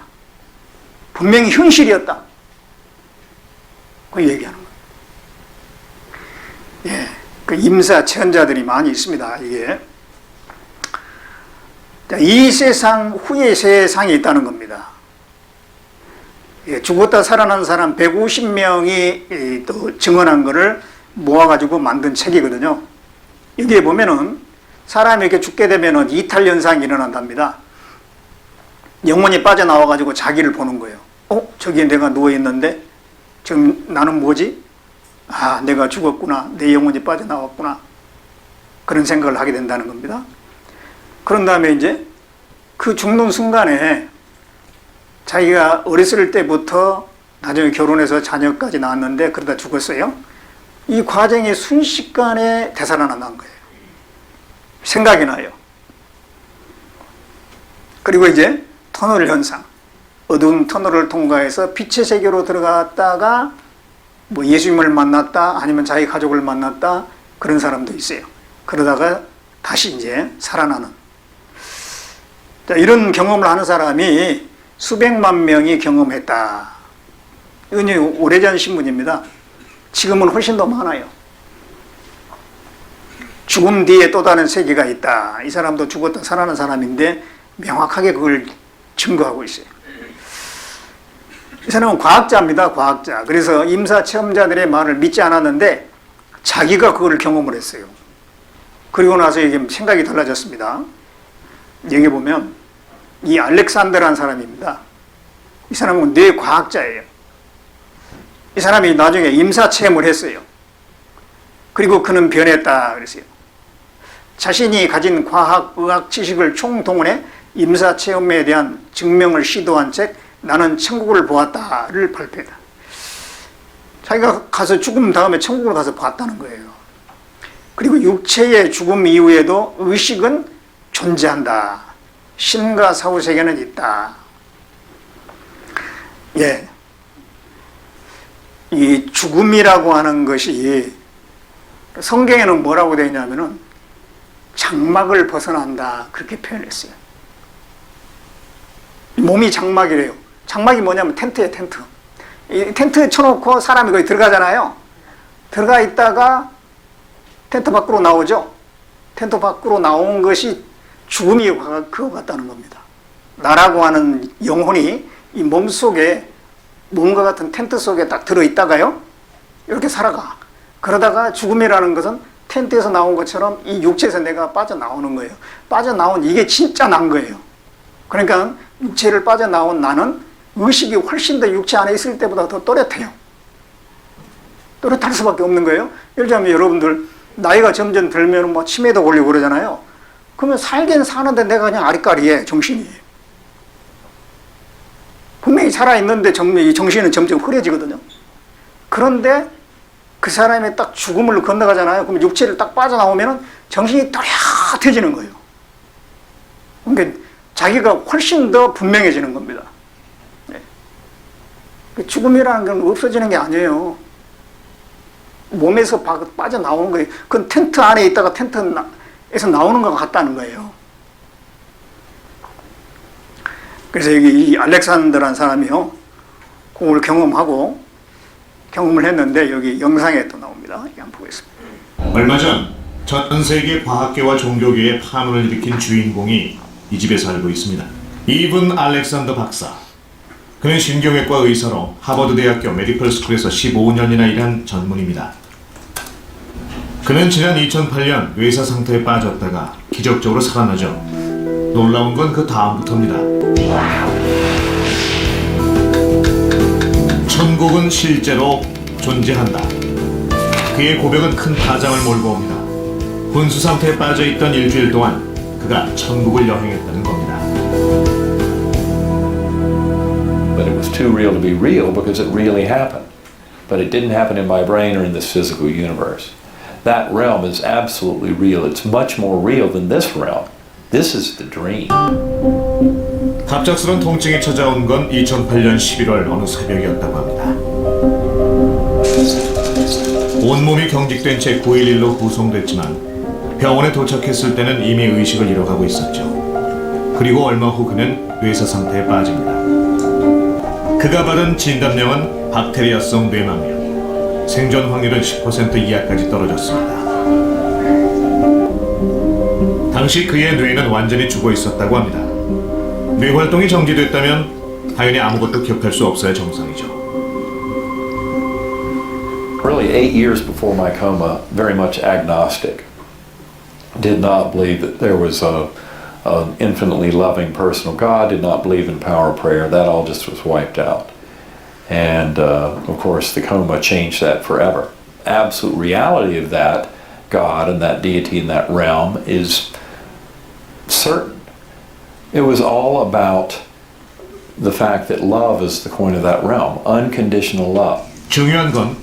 분명히 현실이었다. 그 얘기하는 거예요. 예. 그 임사체험자들이 많이 있습니다. 이게. 이 세상 후의 세상이 있다는 겁니다. 예, 죽었다 살아난 사람 150명이 또 증언한 것을 모아가지고 만든 책이거든요. 여기에 보면은 사람이 이렇게 죽게 되면은 이탈 현상이 일어난답니다. 영혼이 빠져나와가지고 자기를 보는 거예요. 저기에 내가 누워있는데 지금 나는 뭐지? 아, 내가 죽었구나. 내 영혼이 빠져나왔구나. 그런 생각을 하게 된다는 겁니다. 그런 다음에 이제 그 죽는 순간에 자기가 어렸을 때부터 나중에 결혼해서 자녀까지 낳았는데 그러다 죽었어요. 이 과정이 순식간에 되살아난다는 거예요. 생각이 나요. 그리고 이제 터널 현상. 어두운 터널을 통과해서 빛의 세계로 들어갔다가 뭐 예수님을 만났다 아니면 자기 가족을 만났다 그런 사람도 있어요. 그러다가 다시 이제 살아나는. 자, 이런 경험을 하는 사람이 수백만 명이 경험했다. 이건 오래전 신문입니다. 지금은 훨씬 더 많아요. 죽음 뒤에 또 다른 세계가 있다. 이 사람도 죽었다 살아난 사람인데 명확하게 그걸 증거하고 있어요. 이 사람은 과학자입니다. 과학자. 그래서 임사체험자들의 말을 믿지 않았는데 자기가 그걸 경험을 했어요. 그리고 나서 이게 생각이 달라졌습니다. 여기 보면 이 알렉산더라는 사람입니다. 이 사람은 뇌과학자예요. 이 사람이 나중에 임사체험을 했어요. 그리고 그는 변했다 그랬어요. 자신이 가진 과학, 의학 지식을 총동원해 임사체험에 대한 증명을 시도한 책 나는 천국을 보았다를 발표했다. 자기가 가서 죽음 다음에 천국을 가서 봤다는 거예요. 그리고 육체의 죽음 이후에도 의식은 존재한다. 신과 사후 세계는 있다. 예. 이 죽음이라고 하는 것이 성경에는 뭐라고 되어 있냐면은 장막을 벗어난다 그렇게 표현했어요. 몸이 장막이래요. 장막이 뭐냐면 텐트예요, 텐트. 이 텐트에 쳐놓고 사람이 거기 들어가잖아요. 들어가 있다가 텐트 밖으로 나오죠. 텐트 밖으로 나온 것이 죽음이 그거 같다는 겁니다. 나라고 하는 영혼이 이 몸 속에 뭔가 같은 텐트 속에 딱 들어있다가요, 이렇게 살아가. 그러다가 죽음이라는 것은 텐트에서 나온 것처럼 이 육체에서 내가 빠져나오는 거예요. 빠져나온 이게 진짜 난 거예요. 그러니까 육체를 빠져나온 나는 의식이 훨씬 더 육체 안에 있을 때보다 더 또렷해요. 또렷할 수밖에 없는 거예요. 예를 들면 여러분들 나이가 점점 들면 뭐 치매도 걸리고 그러잖아요. 그러면 살긴 사는데 내가 그냥 아리까리해, 정신이. 분명히 살아있는데 이 정신은 점점 흐려지거든요. 그런데 그 사람이 딱 죽음을 건너가잖아요. 그럼 육체를 딱 빠져나오면 정신이 또렷해지는 거예요. 그러니까 자기가 훨씬 더 분명해지는 겁니다. 죽음이라는 건 없어지는 게 아니에요. 몸에서 빠져나오는 거예요. 그건 텐트 안에 있다가 텐트에서 나오는 것 같다는 거예요. 그래서 여기 이 알렉산더라는 사람이요, 그걸 경험을 했는데 여기 영상에 또 나옵니다. 한번 보겠습니다. 얼마 전 전 세계 과학계와 종교계의 파문을 일으킨 주인공이 이 집에 살고 있습니다. 이분 알렉산더 박사. 그는 신경외과 의사로 하버드 대학교 메디컬 스쿨에서 15년이나 일한 전문입니다. 그는 지난 2008년 뇌사 상태에 빠졌다가 기적적으로 살아나죠. 놀라운 건 그 다음부터입니다. 천국은 실제로 존재한다. 그의 고백은 큰 파장을 몰고 옵니다. 혼수 상태에 빠져있던 일주일 동안 그가 천국을 여행했다는 겁니다. But it was too real to be real because it really happened. But it didn't happen in my brain or in this physical universe. That realm is absolutely real. It's much more real than this realm. This is the dream. 갑작스런 통증이 찾아온 건 2008년 11월 어느 새벽이었다고 합니다. 온몸이 경직된 채 911로 구송됐지만 병원에 도착했을 때는 이미 의식을 잃어가고 있었죠. 그리고 얼마 후 그는 뇌사 상태에 빠집니다. 그가 받은 진단명은 박테리아성 뇌망염. 생존 확률은 10% 이하까지 떨어졌습니다. 당시 그의 뇌는 완전히 죽어 있었다고 합니다. 뇌 활동이 정지됐다면 당연히 아무것도 기억할 수 없어야 정상이죠. Really, 8 years before my coma, very much agnostic. Did not believe that there was an infinitely loving personal God, did not believe in power of prayer. That all just was wiped out. And of course, the coma changed that forever. Absolute reality of that God and that deity in that realm is certain. It was all about the fact that love is the coin of that realm, unconditional love. 중요한 건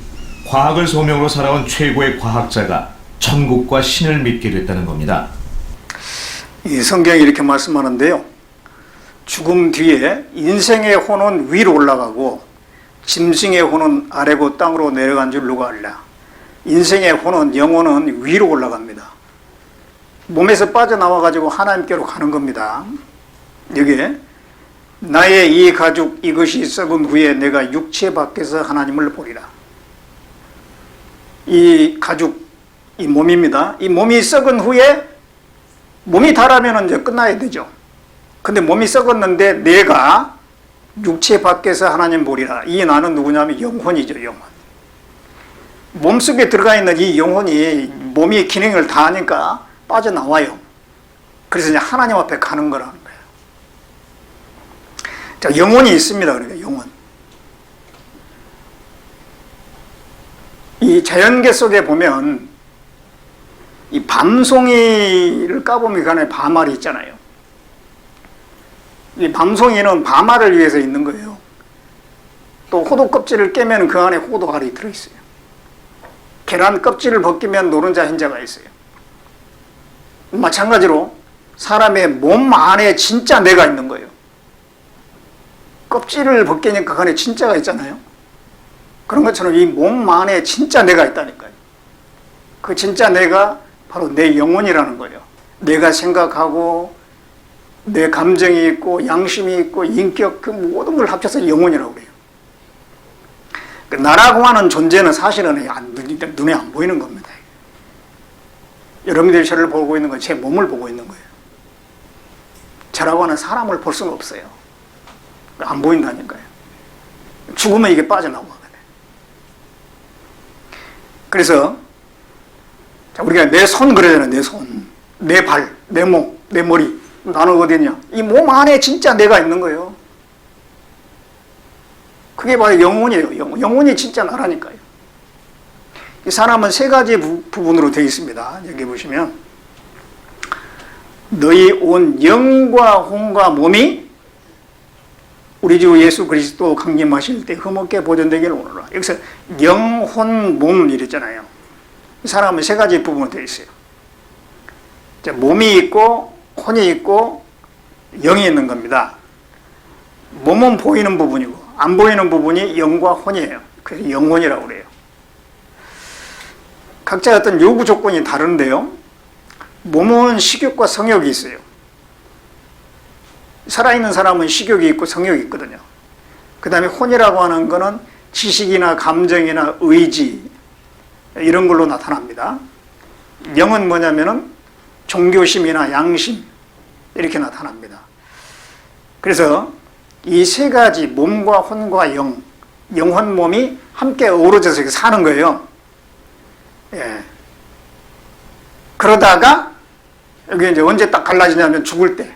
과학을 소명으로 살아온 최고의 과학자가 천국과 신을 믿게 됐다는 겁니다. 이 성경이 이렇게 말씀하는데요. 죽음 뒤에 인생의 혼은 위로 올라가고 짐승의 혼은 아래고 땅으로 내려간 줄 누가 알라. 인생의 혼은, 영혼은 위로 올라갑니다. 몸에서 빠져나와가지고 하나님께로 가는 겁니다. 여기에 나의 이 가죽 이것이 썩은 후에 내가 육체 밖에서 하나님을 보리라. 이 가죽, 이 몸입니다. 이 몸이 썩은 후에 몸이 닳으면 이제 끝나야 되죠. 근데 몸이 썩었는데 내가 육체 밖에서 하나님 보리라. 이 나는 누구냐면 영혼이죠, 영혼. 몸속에 들어가 있는 이 영혼이 몸이 기능을 다 하니까 빠져나와요. 그래서 이제 하나님 앞에 가는 거라는 거예요. 자, 영혼이 있습니다. 그러니까 영혼. 이 자연계 속에 보면 이 밤송이를 까보면 그 안에 밤알이 있잖아요. 이 밤송이는 밤알을 위해서 있는 거예요. 또 호두 껍질을 깨면 그 안에 호두알이 들어있어요. 계란 껍질을 벗기면 노른자 흰자가 있어요. 마찬가지로 사람의 몸 안에 진짜 내가 있는 거예요. 껍질을 벗기니까 그 안에 진짜가 있잖아요. 그런 것처럼 이 몸 안에 진짜 내가 있다니까요. 그 진짜 내가 바로 내 영혼이라는 거예요. 내가 생각하고 내 감정이 있고 양심이 있고 인격 그 모든 걸 합쳐서 영혼이라고 그래요. 그 나라고 하는 존재는 사실은 눈에 안 보이는 겁니다. 여러분들이 저를 보고 있는 건 제 몸을 보고 있는 거예요. 저라고 하는 사람을 볼 수는 없어요. 안 보인다니까요. 죽으면 이게 빠져나오거든요. 그래서 우리가 내 손 그러잖아요. 내 손, 내 발, 내 몸, 내 머리. 나는 어디 있냐? 이 몸 안에 진짜 내가 있는 거예요. 그게 바로 영혼이에요. 영혼이 진짜 나라니까요. 이 사람은 세 가지 부분으로 되어 있습니다. 여기 보시면 너희 온 영과 혼과 몸이 우리 주 예수 그리스도 강림하실 때 흠없게 보존되기를 원하노라. 여기서 영, 혼, 몸 이랬잖아요. 이 사람은 세 가지 부분으로 되어 있어요. 몸이 있고 혼이 있고 영이 있는 겁니다. 몸은 보이는 부분이고 안 보이는 부분이 영과 혼이에요. 그래서 영혼이라고 그래요. 각자 어떤 요구 조건이 다른데요. 몸은 식욕과 성욕이 있어요. 살아있는 사람은 식욕이 있고 성욕이 있거든요. 그 다음에 혼이라고 하는 거는 지식이나 감정이나 의지 이런 걸로 나타납니다. 영은 뭐냐면은 종교심이나 양심 이렇게 나타납니다. 그래서 이 세 가지 몸과 혼과 영, 영혼 몸이 함께 어우러져서 이렇게 사는 거예요. 예. 그러다가 여기 이제 언제 딱 갈라지냐면 죽을 때.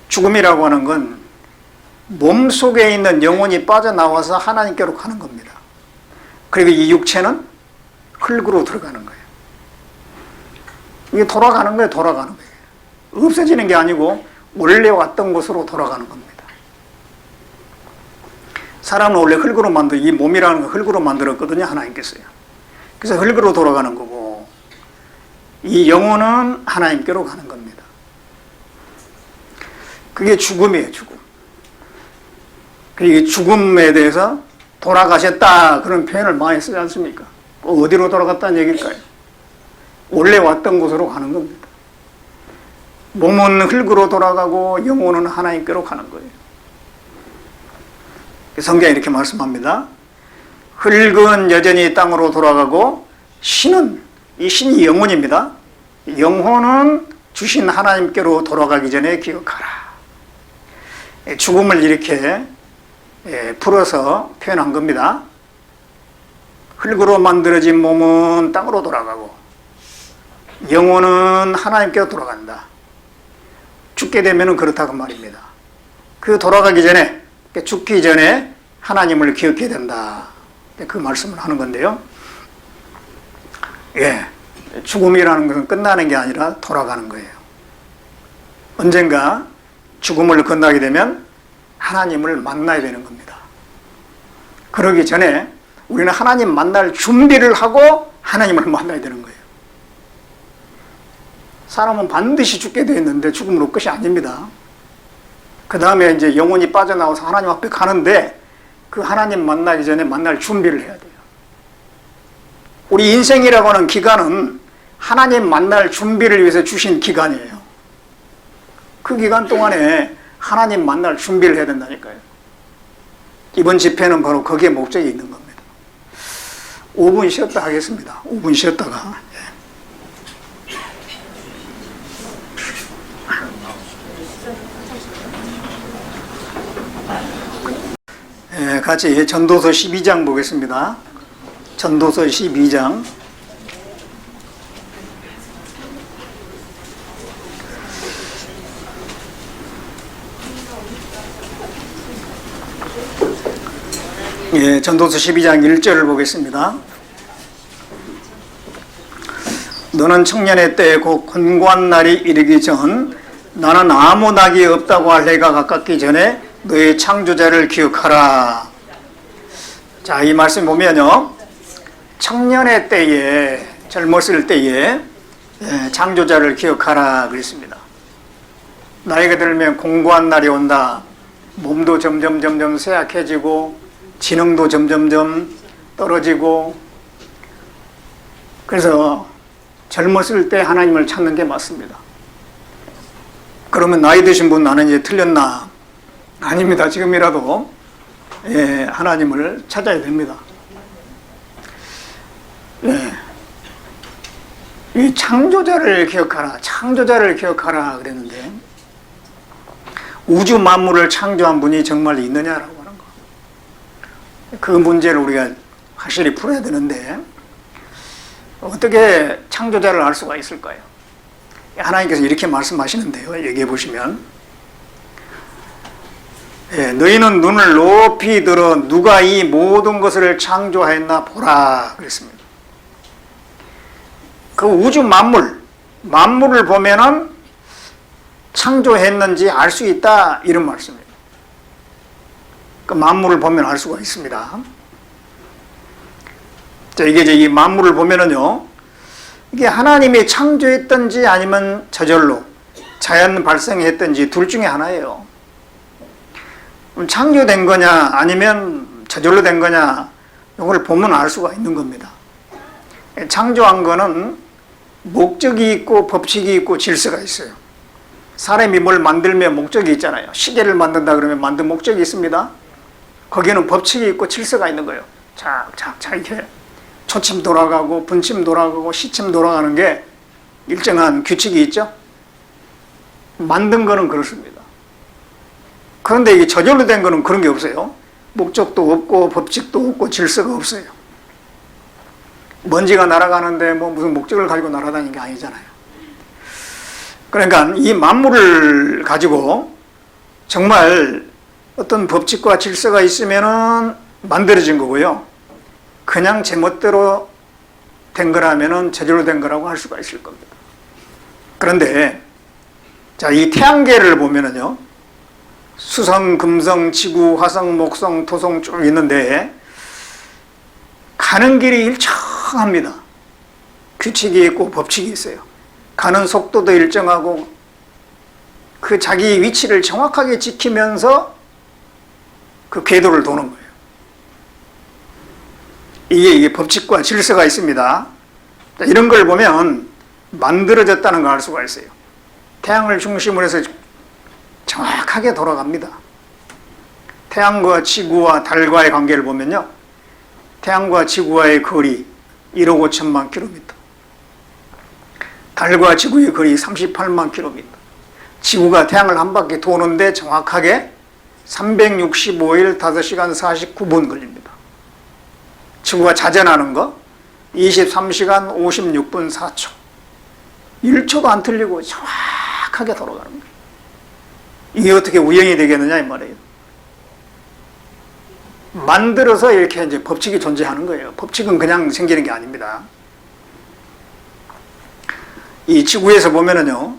죽음이라고 하는 건 몸 속에 있는 영혼이 빠져나와서 하나님께로 가는 겁니다. 그리고 이 육체는 흙으로 들어가는 거예요. 이게 돌아가는 거예요. 돌아가는 거예요. 없어지는 게 아니고 원래 왔던 곳으로 돌아가는 겁니다. 사람은 원래 흙으로 이 몸이라는 거 흙으로 만들었거든요. 하나님께서요. 그래서 흙으로 돌아가는 거고 이 영혼은 하나님께로 가는 겁니다. 그게 죽음이에요. 죽음. 이 죽음에 대해서 돌아가셨다 그런 표현을 많이 쓰지 않습니까? 어디로 돌아갔다는 얘기일까요? 원래 왔던 곳으로 가는 겁니다. 몸은 흙으로 돌아가고 영혼은 하나님께로 가는 거예요. 성경이 이렇게 말씀합니다. 흙은 여전히 땅으로 돌아가고 이 신이 영혼입니다. 영혼은 주신 하나님께로 돌아가기 전에 기억하라. 죽음을 이렇게 풀어서 표현한 겁니다. 흙으로 만들어진 몸은 땅으로 돌아가고 영혼은 하나님께로 돌아간다. 죽게 되면 그렇다고 말입니다. 그 돌아가기 전에, 죽기 전에 하나님을 기억해야 된다. 그 말씀을 하는 건데요. 예, 죽음이라는 것은 끝나는 게 아니라 돌아가는 거예요. 언젠가 죽음을 건너게 되면 하나님을 만나야 되는 겁니다. 그러기 전에 우리는 하나님 만날 준비를 하고 하나님을 만나야 되는 거예요. 사람은 반드시 죽게 되어 있는데 죽음으로 끝이 아닙니다. 그 다음에 이제 영혼이 빠져나와서 하나님 앞에 가는데 그 하나님 만나기 전에 만날 준비를 해야 돼요. 우리 인생이라고 하는 기간은 하나님 만날 준비를 위해서 주신 기간이에요. 그 기간 동안에 하나님 만날 준비를 해야 된다니까요. 이번 집회는 바로 거기에 목적이 있는 겁니다. 5분 쉬었다 하겠습니다. 5분 쉬었다가. 같이 전도서 12장 보겠습니다. 전도서 12장. 전도서 12장 1절을 보겠습니다. 너는 청년의 때에 곧 권고한 날이 이르기 전 나는 아무 낙이 없다고 할 해가 가깝기 전에 너의 창조자를 기억하라. 자, 이 말씀 보면요, 청년의 때에, 젊었을 때에 창조자를 기억하라 그랬습니다. 나이가 들면 공고한 날이 온다. 몸도 점점 쇠약해지고, 고, 지능도 점점 떨어지고, 그래서 젊었을 때 하나님을 찾는 게 맞습니다. 그러면 나이 드신 분 나는 이제 틀렸나? 아닙니다. 지금이라도 하나님을 찾아야 됩니다. 이 창조자를 기억하라, 창조자를 기억하라 그랬는데 우주 만물을 창조한 분이 정말 있느냐라고 하는 거. 그 문제를 우리가 확실히 풀어야 되는데 어떻게 창조자를 알 수가 있을까요? 하나님께서 이렇게 말씀하시는데요. 얘기해 보시면 너희는 눈을 높이 들어 누가 이 모든 것을 창조하였나 보라 그랬습니다. 그 우주 만물을 보면은 창조했는지 알 수 있다 이런 말씀이에요. 그 만물을 보면 알 수가 있습니다. 자, 이게 이제 이 만물을 보면은요, 이게 하나님이 창조했던지 아니면 저절로 자연 발생했던지 둘 중에 하나예요. 창조된 거냐 아니면 저절로 된 거냐 이걸 보면 알 수가 있는 겁니다. 창조한 거는 목적이 있고 법칙이 있고 질서가 있어요. 사람이 뭘 만들면 목적이 있잖아요. 시계를 만든다 그러면 만든 목적이 있습니다. 거기에는 법칙이 있고 질서가 있는 거예요. 착착착 이렇게 초침 돌아가고 분침 돌아가고 시침 돌아가는 게 일정한 규칙이 있죠. 만든 거는 그렇습니다. 그런데 이게 저절로 된 거는 그런 게 없어요. 목적도 없고 법칙도 없고 질서가 없어요. 먼지가 날아가는데 뭐 무슨 목적을 가지고 날아다니는 게 아니잖아요. 그러니까 이 만물을 가지고 정말 어떤 법칙과 질서가 있으면은 만들어진 거고요. 그냥 제멋대로 된 거라면은 저절로 된 거라고 할 수가 있을 겁니다. 그런데 자, 이 태양계를 보면은요. 수성, 금성, 지구, 화성, 목성, 토성 쭉 있는데 가는 길이 일정합니다. 규칙이 있고 법칙이 있어요. 가는 속도도 일정하고 그 자기 위치를 정확하게 지키면서 그 궤도를 도는 거예요. 이게 법칙과 질서가 있습니다. 이런 걸 보면 만들어졌다는 걸 알 수가 있어요. 태양을 중심으로 해서 정확하게 돌아갑니다. 태양과 지구와 달과의 관계를 보면요. 태양과 지구와의 거리 1억 5천만 킬로미터. 달과 지구의 거리 38만 킬로미터. 지구가 태양을 한 바퀴 도는데 정확하게 365일 5시간 49분 걸립니다. 지구가 자전하는 거 23시간 56분 4초. 1초도 안 틀리고 정확하게 돌아가는 거예요. 이게 어떻게 우연이 되겠느냐 이 말이에요. 만들어서 이렇게 이제 법칙이 존재하는 거예요. 법칙은 그냥 생기는 게 아닙니다. 이 지구에서 보면은요,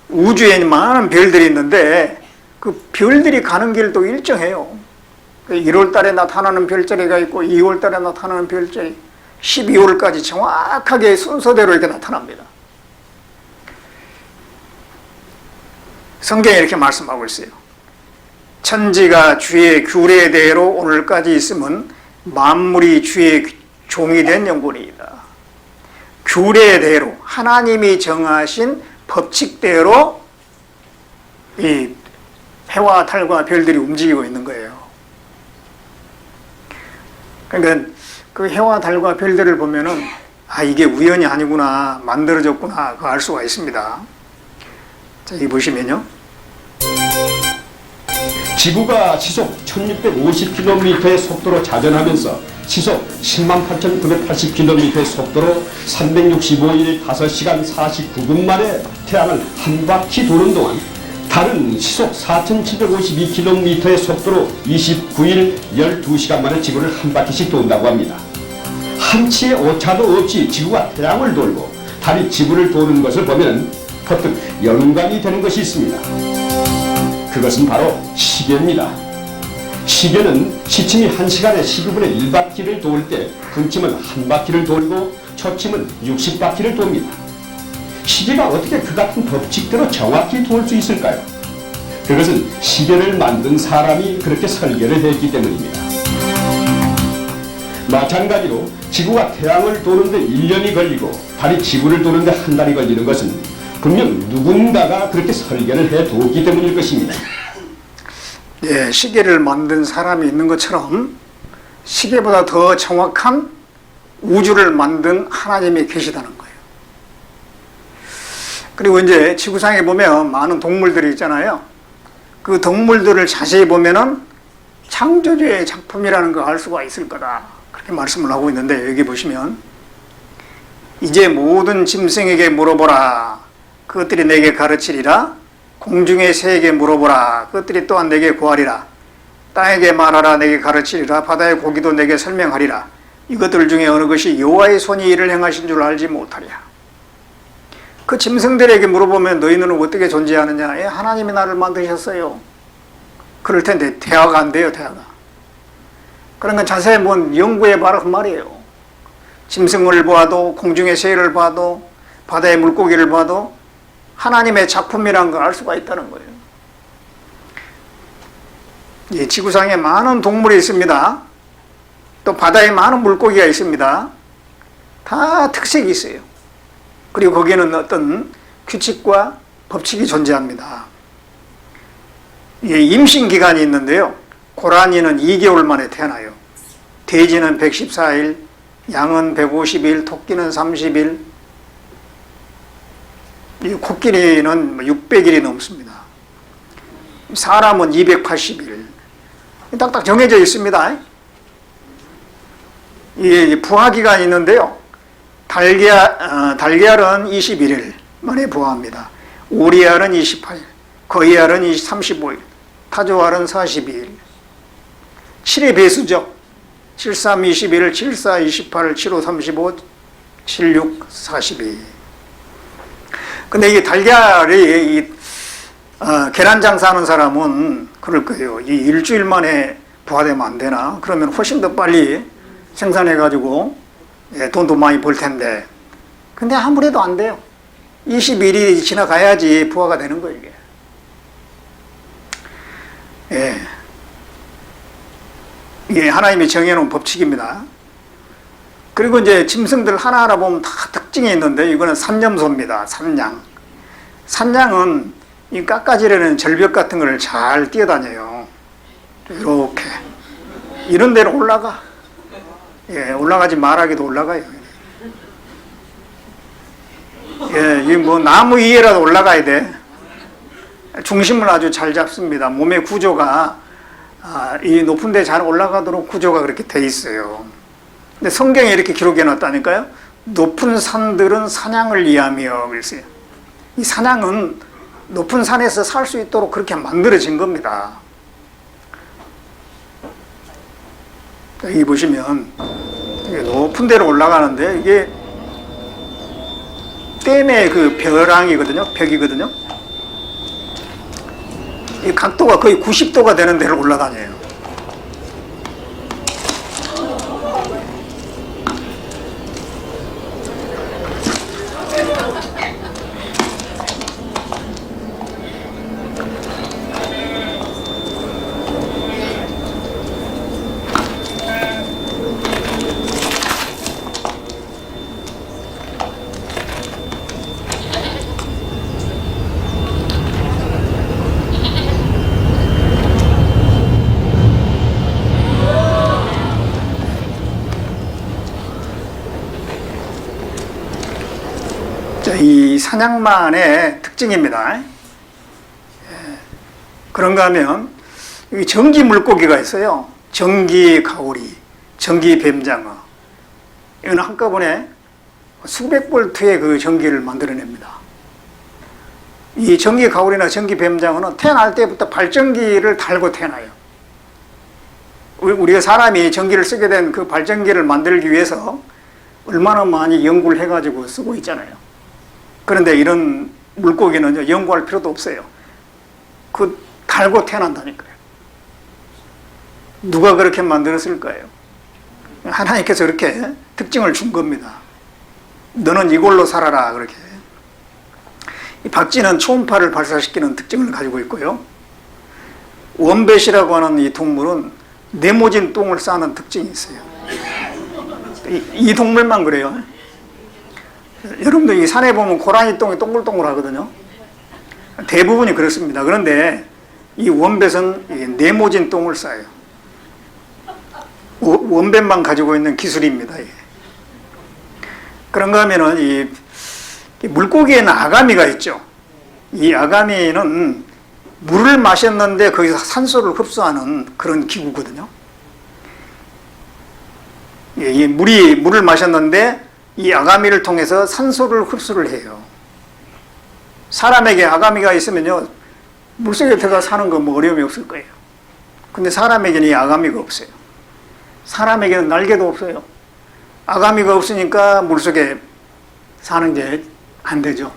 우주에 많은 별들이 있는데 그 별들이 가는 길도 일정해요. 1월 달에 나타나는 별자리가 있고 2월 달에 나타나는 별자리, 12월까지 정확하게 순서대로 이렇게 나타납니다. 성경에 이렇게 말씀하고 있어요. 천지가 주의 규례대로 오늘까지 있으면 만물이 주의 종이 된 영혼이다. 규례대로 하나님이 정하신 법칙대로 이 해와 달과 별들이 움직이고 있는 거예요. 그러니까 그 해와 달과 별들을 보면은 아, 이게 우연이 아니구나, 만들어졌구나, 그거 알 수가 있습니다. 자, 여기 보시면요. 지구가 시속 1650km의 속도로 자전하면서 시속 108,980km의 속도로 365일 5시간 49분 만에 태양을 한 바퀴 도는 동안 달은 시속 4,752km의 속도로 29일 12시간 만에 지구를 한 바퀴씩 돈다고 합니다. 한치의 오차도 없이 지구가 태양을 돌고 달이 지구를 도는 것을 보면 퍼뜩 연관이 되는 것이 있습니다. 그것은 바로 시계입니다. 시계는 시침이 1시간에 12분의 1바퀴를 돌 때 분침은 한 바퀴를 돌고 초침은 60바퀴를 돕니다. 시계가 어떻게 그 같은 법칙대로 정확히 돌 수 있을까요? 그것은 시계를 만든 사람이 그렇게 설계를 했기 때문입니다. 마찬가지로 지구가 태양을 도는데 1년이 걸리고 달이 지구를 도는데 한 달이 걸리는 것은 분명 누군가가 그렇게 설계를 해두었기 때문일 것입니다. 예, 시계를 만든 사람이 있는 것처럼 시계보다 더 정확한 우주를 만든 하나님이 계시다는 거예요. 그리고 이제 지구상에 보면 많은 동물들이 있잖아요. 그 동물들을 자세히 보면은 창조주의 작품이라는 걸 알 수가 있을 거다. 그렇게 말씀을 하고 있는데, 여기 보시면 이제 모든 짐승에게 물어보라. 그것들이 내게 가르치리라. 공중의 새에게 물어보라. 그것들이 또한 내게 구하리라. 땅에게 말하라. 내게 가르치리라. 바다의 고기도 내게 설명하리라. 이것들 중에 어느 것이 여호와의 손이 이를 행하신 줄 알지 못하랴. 그 짐승들에게 물어보면 너희는 어떻게 존재하느냐? 예, 하나님이 나를 만드셨어요. 그럴 텐데 대화가 안 돼요, 대화가. 그런 건 자세히 한번 연구해봐라 그 말이에요. 짐승을 봐도, 공중의 새를 봐도, 바다의 물고기를 봐도 하나님의 작품이라는 걸 알 수가 있다는 거예요. 이 지구상에 많은 동물이 있습니다. 또 바다에 많은 물고기가 있습니다. 다 특색이 있어요. 그리고 거기에는 어떤 규칙과 법칙이 존재합니다. 임신 기간이 있는데요. 고라니는 2개월 만에 태어나요. 돼지는 114일, 양은 150일, 토끼는 30일, 이 코끼리는 600일이 넘습니다. 사람은 280일. 딱딱 정해져 있습니다. 이 부화 기간이 있는데요. 달걀은 21일 만에 부화합니다. 오리알은 28일, 거위알은 35일, 타조알은 42일. 7의 배수죠. 73, 21, 74, 28, 75, 35, 76, 42. 근데 이 달걀이 계란 장사하는 사람은 그럴 거예요. 이 일주일 만에 부화되면 안 되나? 그러면 훨씬 더 빨리 생산해가지고 돈도 많이 벌 텐데. 근데 아무래도 안 돼요. 21일이 지나가야지 부화가 되는 거예요, 이게. 예. 이게 하나님이 정해놓은 법칙입니다. 그리고 이제 짐승들 하나하나 보면 다 특징이 있는데, 이거는 산염소입니다. 산양. 산양은 이 깎아지려는 절벽 같은 걸 잘 뛰어다녀요. 이렇게. 이런 데로 올라가. 예, 올라가지 말하기도 올라가요. 예, 이 뭐 나무 위에라도 올라가야 돼. 중심을 아주 잘 잡습니다. 몸의 구조가 이 높은 데 잘 올라가도록 구조가 그렇게 돼 있어요. 근데 성경에 이렇게 기록해 놨다니까요. 높은 산들은 사냥을 위하며 그랬어요. 이 사냥은 높은 산에서 살 수 있도록 그렇게 만들어진 겁니다. 여기 보시면 높은 데로 올라가는데, 이게 댐의 그 벼랑이거든요. 벽이거든요. 이 각도가 거의 90도가 되는 데를 올라다녀요. 이 사냥만의 특징입니다. 그런가 하면 여기 전기 물고기가 있어요. 전기 가오리, 전기 뱀장어. 이거는 한꺼번에 수백 볼트의 그 전기를 만들어냅니다. 이 전기 가오리나 전기 뱀장어는 태어날 때부터 발전기를 달고 태어나요. 우리가 사람이 전기를 쓰게 된 그 발전기를 만들기 위해서 얼마나 많이 연구를 해가지고 쓰고 있잖아요. 그런데 이런 물고기는 연구할 필요도 없어요. 그 달고 태어난다니까요. 누가 그렇게 만들었을까요? 하나님께서 그렇게 특징을 준 겁니다. 너는 이걸로 살아라, 그렇게. 이 박쥐는 초음파를 발사시키는 특징을 가지고 있고요. 원뱃이라고 하는 이 동물은 네모진 똥을 싸는 특징이 있어요. 이 동물만 그래요. 여러분들 이 산에 보면 고라니 똥이 동글동글 하거든요. 대부분이 그렇습니다. 그런데 이 원뱃은 이 네모진 똥을 싸요. 원뱃만 가지고 있는 기술입니다. 이게. 그런가 하면은 이 물고기에는 아가미가 있죠. 이 아가미는 물을 마셨는데 거기서 산소를 흡수하는 그런 기구거든요. 이 물을 마셨는데 이 아가미를 통해서 산소를 흡수를 해요. 사람에게 아가미가 있으면요, 물속에 들어가 사는 거 뭐 어려움이 없을 거예요. 근데 사람에게는 이 아가미가 없어요. 사람에게는 날개도 없어요. 아가미가 없으니까 물속에 사는 게 안 되죠.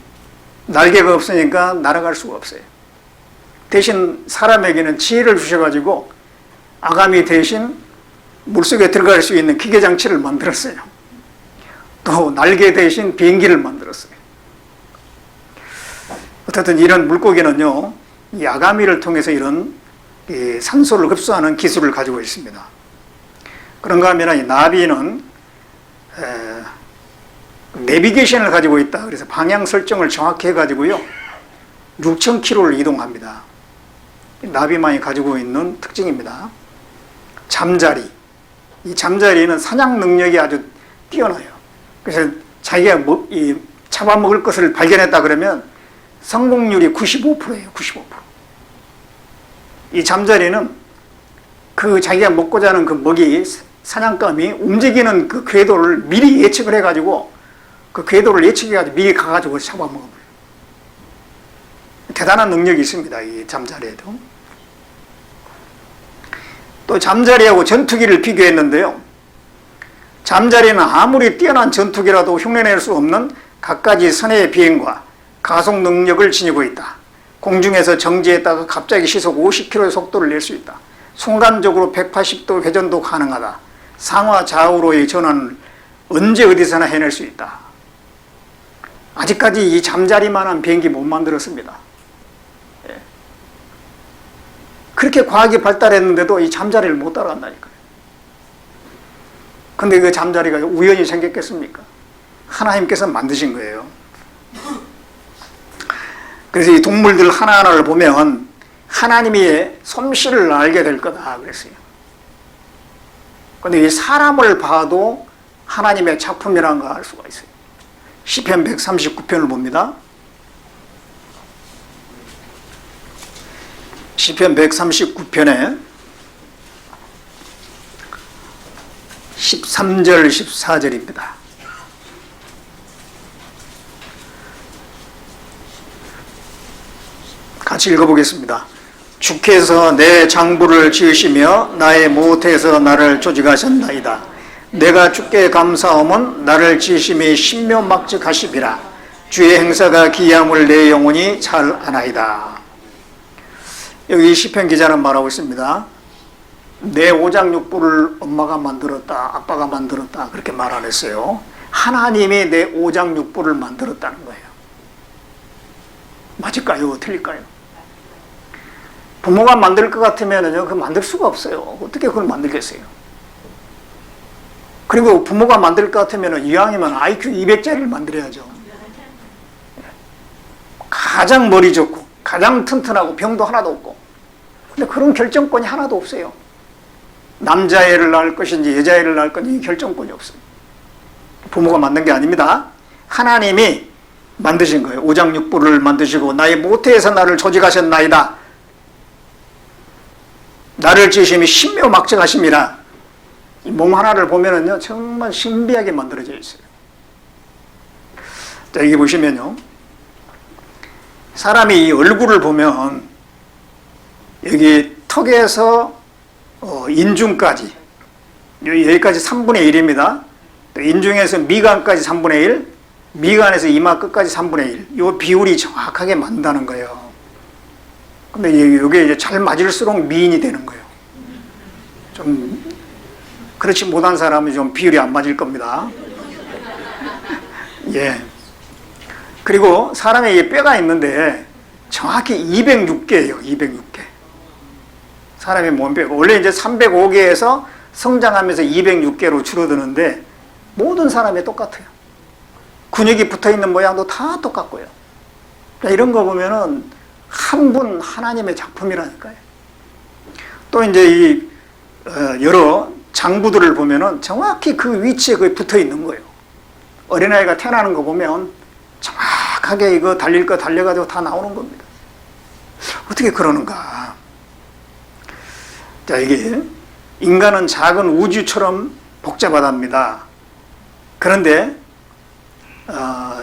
날개가 없으니까 날아갈 수가 없어요. 대신 사람에게는 지혜를 주셔가지고 아가미 대신 물속에 들어갈 수 있는 기계장치를 만들었어요. 또 날개 대신 비행기를 만들었어요. 어쨌든 이런 물고기는요, 이 아가미를 통해서 이런 이 산소를 흡수하는 기술을 가지고 있습니다. 그런가 하면 이 나비는 내비게이션을 가지고 있다. 그래서 방향 설정을 정확히 해가지고요, 6,000km를 이동합니다. 나비만이 가지고 있는 특징입니다. 잠자리. 이 잠자리는 사냥 능력이 아주 뛰어나요. 그래서 자기가 잡아먹을 것을 발견했다 그러면 성공률이 95%예요. 95%. 이 잠자리는 그 자기가 먹고자 하는 그 먹이, 사냥감이 움직이는 그 궤도를 미리 예측을 해가지고 그 궤도를 예측해가지고 미리 가가지고 잡아먹어요. 대단한 능력이 있습니다. 이 잠자리에도. 또 잠자리하고 전투기를 비교했는데요. 잠자리는 아무리 뛰어난 전투기라도 흉내낼 수 없는 갖가지 선의 비행과 가속 능력을 지니고 있다. 공중에서 정지했다가 갑자기 시속 50km의 속도를 낼 수 있다. 순간적으로 180도 회전도 가능하다. 상하 좌우로의 전환을 언제 어디서나 해낼 수 있다. 아직까지 이 잠자리만한 비행기 못 만들었습니다. 예. 그렇게 과학이 발달했는데도 이 잠자리를 못 따라간다니까요. 근데 그 잠자리가 우연히 생겼겠습니까? 하나님께서 만드신 거예요. 그래서 이 동물들 하나하나를 보면 하나님의 솜씨를 알게 될 거다 그랬어요. 근데 이 사람을 봐도 하나님의 작품이라는 걸 알 수가 있어요. 시편 139편을 봅니다. 시편 139편에 13절 14절입니다. 같이 읽어보겠습니다. 주께서 내 장부를 지으시며 나의 모태에서 나를 조직하셨나이다. 내가 주께 감사함은 나를 지으심이 신묘막측하시리라. 주의 행사가 기이함을 내 영혼이 잘 아나이다. 여기 시편 기자는 말하고 있습니다. 내 오장육부를 엄마가 만들었다, 아빠가 만들었다, 그렇게 말 안 했어요. 하나님이 내 오장육부를 만들었다는 거예요. 맞을까요? 틀릴까요? 부모가 만들 것 같으면요, 그거 만들 수가 없어요. 어떻게 그걸 만들겠어요? 그리고 부모가 만들 것 같으면 이왕이면 IQ 200짜리를 만들어야죠. 가장 머리 좋고, 가장 튼튼하고 병도 하나도 없고. 근데 그런 결정권이 하나도 없어요. 남자애를 낳을 것인지 여자애를 낳을 건지 결정권이 없어요. 부모가 만든 게 아닙니다. 하나님이 만드신 거예요. 오장육부를 만드시고 나의 모태에서 나를 조직하셨나이다. 나를 지으심이 신묘막측하심이라. 이 몸 하나를 보면은요, 정말 신비하게 만들어져 있어요. 자, 여기 보시면요, 사람이 이 얼굴을 보면 여기 턱에서 인중까지, 여기까지 3분의 1입니다. 또 인중에서 미간까지 3분의 1, 미간에서 이마 끝까지 3분의 1. 이 비율이 정확하게 맞는다는 거예요. 근데 이게 이제 잘 맞을수록 미인이 되는 거예요. 좀 그렇지 못한 사람은 좀 비율이 안 맞을 겁니다. 예. 그리고 사람에게 뼈가 있는데 정확히 206개예요. 206개. 사람의 몸뼈가 원래 이제 305개에서 성장하면서 206개로 줄어드는데 모든 사람이 똑같아요. 근육이 붙어있는 모양도 다 똑같고요. 이런 거 보면은 한 분 하나님의 작품이라니까요. 또 이제 이 여러 장부들을 보면은 정확히 그 위치에 거의 붙어 있는 거예요. 어린아이가 태어나는 거 보면 정확하게 이거 달릴 거 달려가지고 다 나오는 겁니다. 어떻게 그러는가? 자, 이게 인간은 작은 우주처럼 복잡하답니다. 그런데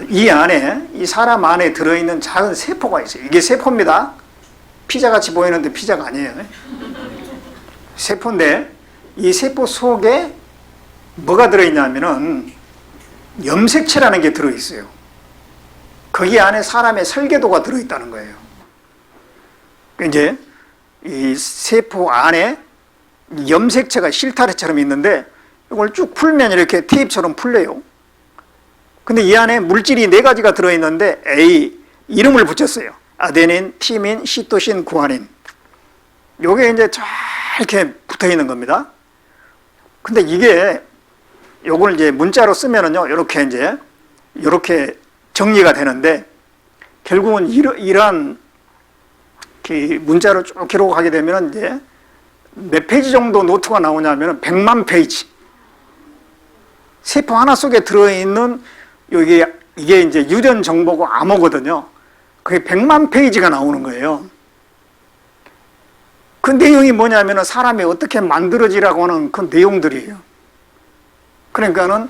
이 안에, 이 사람 안에 들어있는 작은 세포가 있어요. 이게 세포입니다. 피자같이 보이는데 피자가 아니에요. 세포인데 이 세포 속에 뭐가 들어있냐면은 염색체라는 게 들어있어요. 거기 안에 사람의 설계도가 들어있다는 거예요. 이제 이 세포 안에 염색체가 실타래처럼 있는데 이걸 쭉 풀면 이렇게 테이프처럼 풀려요. 근데 이 안에 물질이 4가지가 들어있는데 A, 이름을 붙였어요. 아데닌, 티민, 시토신, 구아닌. 요게 이제 쫙 이렇게 붙어 있는 겁니다. 근데 이게 요걸 이제 문자로 쓰면은요, 이렇게 정리가 되는데, 결국은 이러한 문자를 쭉 기록하게 되면 이제 몇 페이지 정도 노트가 나오냐면 100만 페이지. 세포 하나 속에 들어있는 이게 이제 유전 정보고 암호거든요. 그게 100만 페이지가 나오는 거예요. 그 내용이 뭐냐면은 사람이 어떻게 만들어지라고 하는 그 내용들이에요. 그러니까는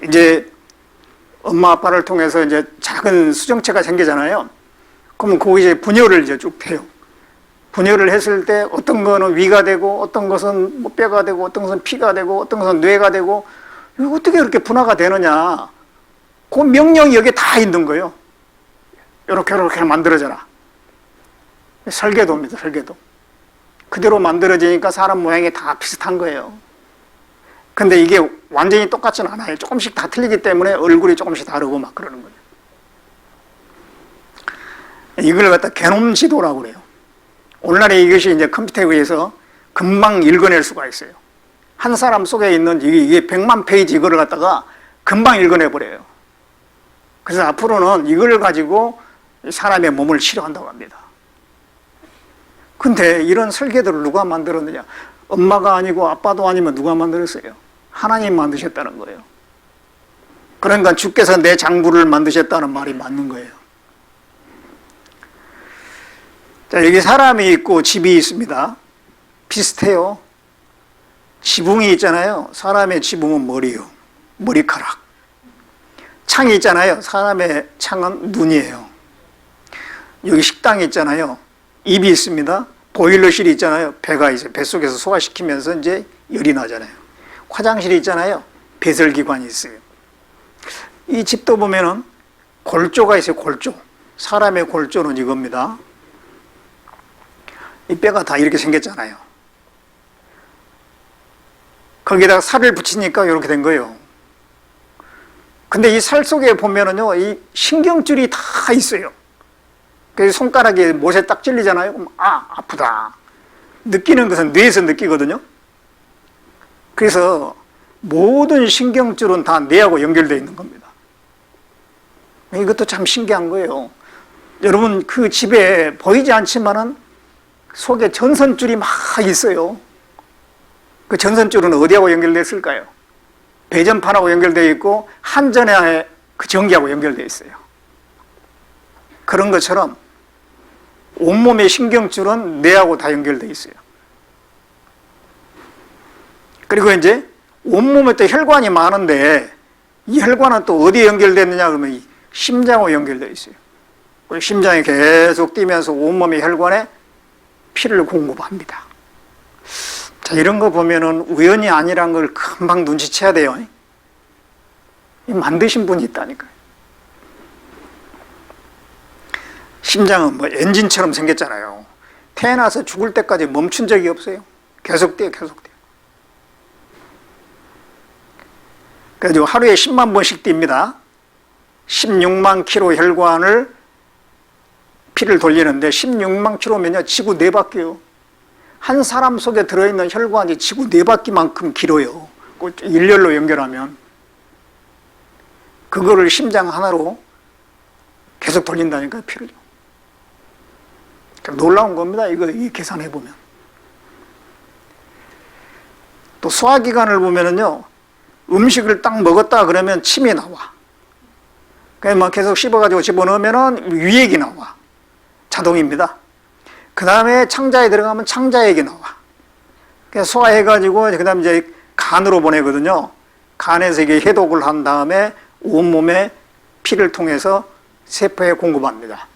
이제 엄마 아빠를 통해서 이제 작은 수정체가 생기잖아요. 그러면 거기 이제 분열을 이제 쭉 해요. 분열을 했을 때 어떤 거는 위가 되고, 어떤 것은 뭐 뼈가 되고, 어떤 것은 피가 되고, 어떤 것은 뇌가 되고, 이거 어떻게 그렇게 분화가 되느냐. 그 명령이 여기에 다 있는 거예요. 이렇게 만들어져라. 설계도입니다, 설계도. 그대로 만들어지니까 사람 모양이 다 비슷한 거예요. 근데 이게 완전히 똑같지는 않아요. 조금씩 다 틀리기 때문에 얼굴이 조금씩 다르고 막 그러는 거예요. 이걸 갖다 게놈 지도라고 그래요. 오늘날에 이것이 이제 컴퓨터에 의해서 금방 읽어낼 수가 있어요. 한 사람 속에 있는 이게 100만 페이지 이거를 갖다가 금방 읽어내버려요. 그래서 앞으로는 이걸 가지고 사람의 몸을 치료한다고 합니다. 근데 이런 설계도를 누가 만들었느냐? 엄마가 아니고 아빠도 아니면 누가 만들었어요? 하나님 만드셨다는 거예요. 그러니까 주께서 내 장부를 만드셨다는 말이 맞는 거예요. 자, 여기 사람이 있고 집이 있습니다. 비슷해요. 지붕이 있잖아요. 사람의 지붕은 머리요. 머리카락. 창이 있잖아요. 사람의 창은 눈이에요. 여기 식당이 있잖아요. 입이 있습니다. 보일러실이 있잖아요. 배가 있어요. 뱃속에서 소화시키면서 이제 열이 나잖아요. 화장실이 있잖아요. 배설기관이 있어요. 이 집도 보면은 골조가 있어요. 골조. 사람의 골조는 이겁니다. 이 뼈가 다 이렇게 생겼잖아요. 거기다가 살을 붙이니까 이렇게 된 거예요. 근데 이 살 속에 보면은요, 이 신경줄이 다 있어요. 그래서 손가락에 못에 딱 찔리잖아요. 그럼 아프다. 느끼는 것은 뇌에서 느끼거든요. 그래서 모든 신경줄은 다 뇌하고 연결되어 있는 겁니다. 이것도 참 신기한 거예요. 여러분 그 집에 보이지 않지만은 속에 전선줄이 막 있어요. 그 전선줄은 어디하고 연결됐을까요? 배전판하고 연결되어 있고 한전에 그 전기하고 연결되어 있어요. 그런 것처럼 온몸의 신경줄은 뇌하고 다 연결되어 있어요. 그리고 이제 온몸에 또 혈관이 많은데 이 혈관은 또 어디에 연결됐느냐 그러면 이 심장하고 연결되어 있어요. 심장이 계속 뛰면서 온몸의 혈관에 피를 공급합니다. 자, 이런 거 보면은 우연이 아니란 걸 금방 눈치채야 돼요. 만드신 분이 있다니까요. 심장은 뭐 엔진처럼 생겼잖아요. 태어나서 죽을 때까지 멈춘 적이 없어요. 계속 뛰어요, 계속 뛰어요. 그래서 하루에 10만 번씩 뜁니다. 16만 킬로 혈관을 피를 돌리는데 16만 킬로면요, 지구 4바퀴요. 한 사람 속에 들어있는 혈관이 지구 4바퀴만큼 길어요. 일렬로 연결하면. 그거를 심장 하나로 계속 돌린다니까요, 피를. 놀라운 겁니다. 이거 계산해 보면. 또 소화기관을 보면은요, 음식을 딱 먹었다 그러면 침이 나와. 그냥 막 계속 씹어가지고 집어넣으면은 위액이 나와. 자동입니다. 그 다음에 창자에 들어가면 창자액이 나와. 그냥 소화해가지고 그 다음에 이제 간으로 보내거든요. 간에서 이게 해독을 한 다음에 온몸에 피를 통해서 세포에 공급합니다.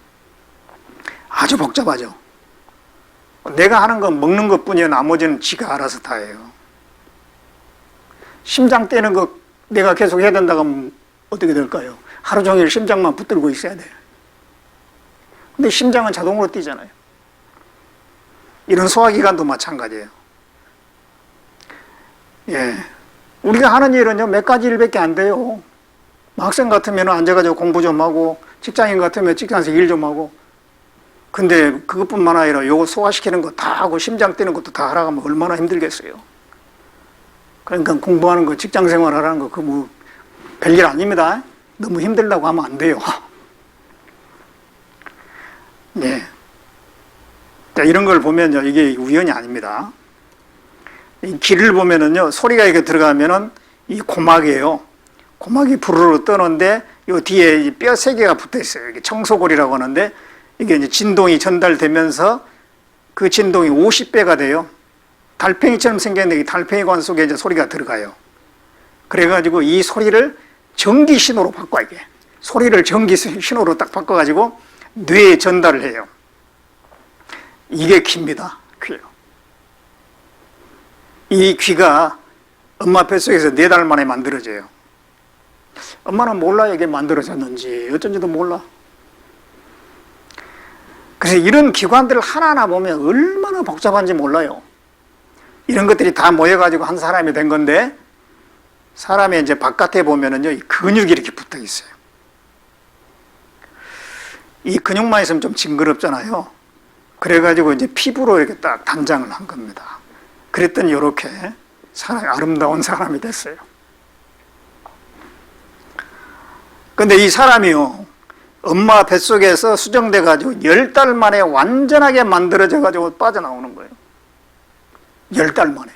아주 복잡하죠. 내가 하는 건 먹는 것 뿐이에요. 나머지는 지가 알아서 다 해요. 심장 떼는 거 내가 계속 해야 된다고 하면 어떻게 될까요? 하루 종일 심장만 붙들고 있어야 돼요. 근데 심장은 자동으로 뛰잖아요. 이런 소화기관도 마찬가지예요. 예. 우리가 하는 일은요, 몇 가지 일밖에 안 돼요. 학생 같으면 앉아가지고 공부 좀 하고, 직장인 같으면 직장에서 일 좀 하고. 근데 그것뿐만 아니라 요거 소화시키는 거 다 하고, 심장 뛰는 것도 다 하라고 하면 얼마나 힘들겠어요. 그러니까 공부하는 거, 직장 생활 하라는 거, 그 뭐, 별일 아닙니다. 너무 힘들다고 하면 안 돼요. 네. 자, 이런 걸 보면요, 이게 우연이 아닙니다. 이 귀를 보면은요, 소리가 이렇게 들어가면은 이 고막이에요. 고막이 부르르 떠는데, 요 뒤에 뼈 3개가 붙어 있어요. 이게 청소골이라고 하는데, 이게 이제 진동이 전달되면서 그 진동이 50배가 돼요. 달팽이처럼 생겼는데, 이 달팽이관 속에 이제 소리가 들어가요. 그래가지고 이 소리를 전기 신호로 바꿔, 이게. 소리를 전기 신호로 딱 바꿔가지고 뇌에 전달을 해요. 이게 귀입니다. 귀요. 이 귀가 엄마 뱃속에서 4달 만에 만들어져요. 엄마는 몰라요, 이게 만들어졌는지. 어쩐지도 몰라. 그래서 이런 기관들을 하나하나 보면 얼마나 복잡한지 몰라요. 이런 것들이 다 모여가지고 한 사람이 된 건데, 사람이 이제 바깥에 보면은요, 이 근육이 이렇게 붙어 있어요. 이 근육만 있으면 좀 징그럽잖아요. 그래가지고 이제 피부로 이렇게 딱 단장을 한 겁니다. 그랬더니 이렇게 아름다운 사람이 됐어요. 근데 이 사람이요, 엄마 뱃속에서 수정돼가지고 10달 만에 완전하게 만들어져가지고 빠져나오는 거예요. 10달 만에.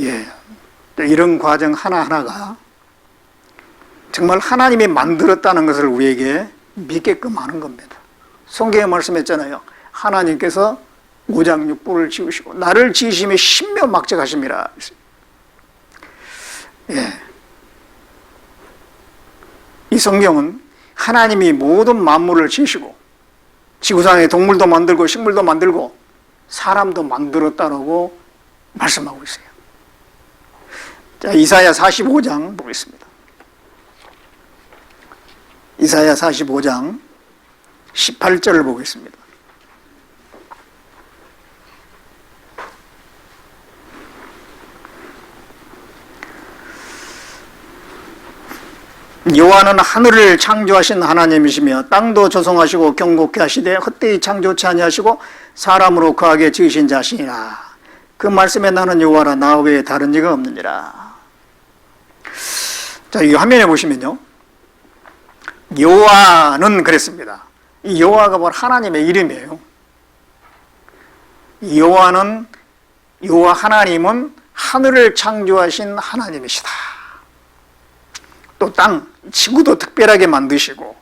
예. 이런 과정 하나하나가 정말 하나님이 만들었다는 것을 우리에게 믿게끔 하는 겁니다. 성경에 말씀했잖아요. 하나님께서 오장육부를 지으시고 나를 지으심에 신묘막적하심이라. 예. 이 성경은 하나님이 모든 만물을 지으시고 지구상의 동물도 만들고 식물도 만들고 사람도 만들었다라고 말씀하고 있어요. 자, 이사야 45장 보겠습니다. 이사야 45장 18절을 보겠습니다. 여호와는 하늘을 창조하신 하나님이시며 땅도 조성하시고 경고케 하시되 헛되이 창조치 아니하시고 사람으로 거하게 지으신 자시니라. 그 말씀에 나는 여호와라 나 외에 다른 이가 없느니라. 자, 이 화면에 보시면요, 여호와는 그랬습니다. 이 여호와가 바로 하나님의 이름이에요. 여호와 하나님은 하늘을 창조하신 하나님이시다. 또 땅, 지구도 특별하게 만드시고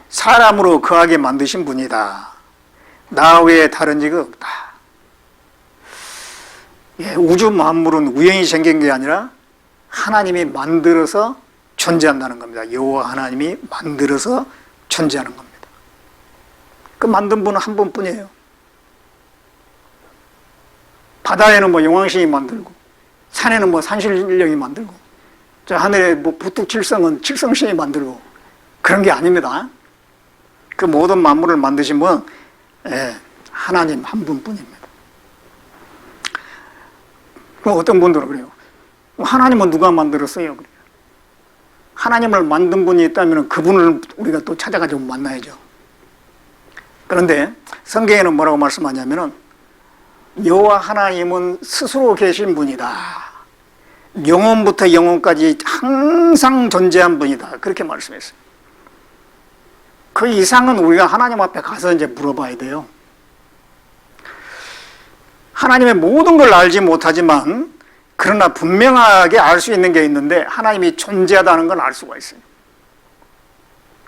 사람으로 거하게 만드신 분이다. 나 외에 다른 이가 없다. 예, 우주 만물은 우연히 생긴 게 아니라 하나님이 만들어서 존재한다는 겁니다. 여호와 하나님이 만들어서 존재하는 겁니다. 그 만든 분은 한 분뿐이에요. 바다에는 뭐 용왕신이 만들고, 산에는 뭐 산신령이 만들고, 저 하늘에 뭐 부뚝칠성은 칠성신이 만들고, 그런 게 아닙니다. 그 모든 만물을 만드신 분, 하나님 한 분뿐입니다. 어떤 분들은 그래요. 하나님은 누가 만들었어요? 하나님을 만든 분이 있다면 그분을 우리가 또 찾아가지고 만나야죠. 그런데 성경에는 뭐라고 말씀하냐면은 여호와 하나님은 스스로 계신 분이다. 영원부터 영원까지 항상 존재한 분이다. 그렇게 말씀했어요. 그 이상은 우리가 하나님 앞에 가서 이제 물어봐야 돼요. 하나님의 모든 걸 알지 못하지만 그러나 분명하게 알 수 있는 게 있는데 하나님이 존재하다는 걸 알 수가 있어요.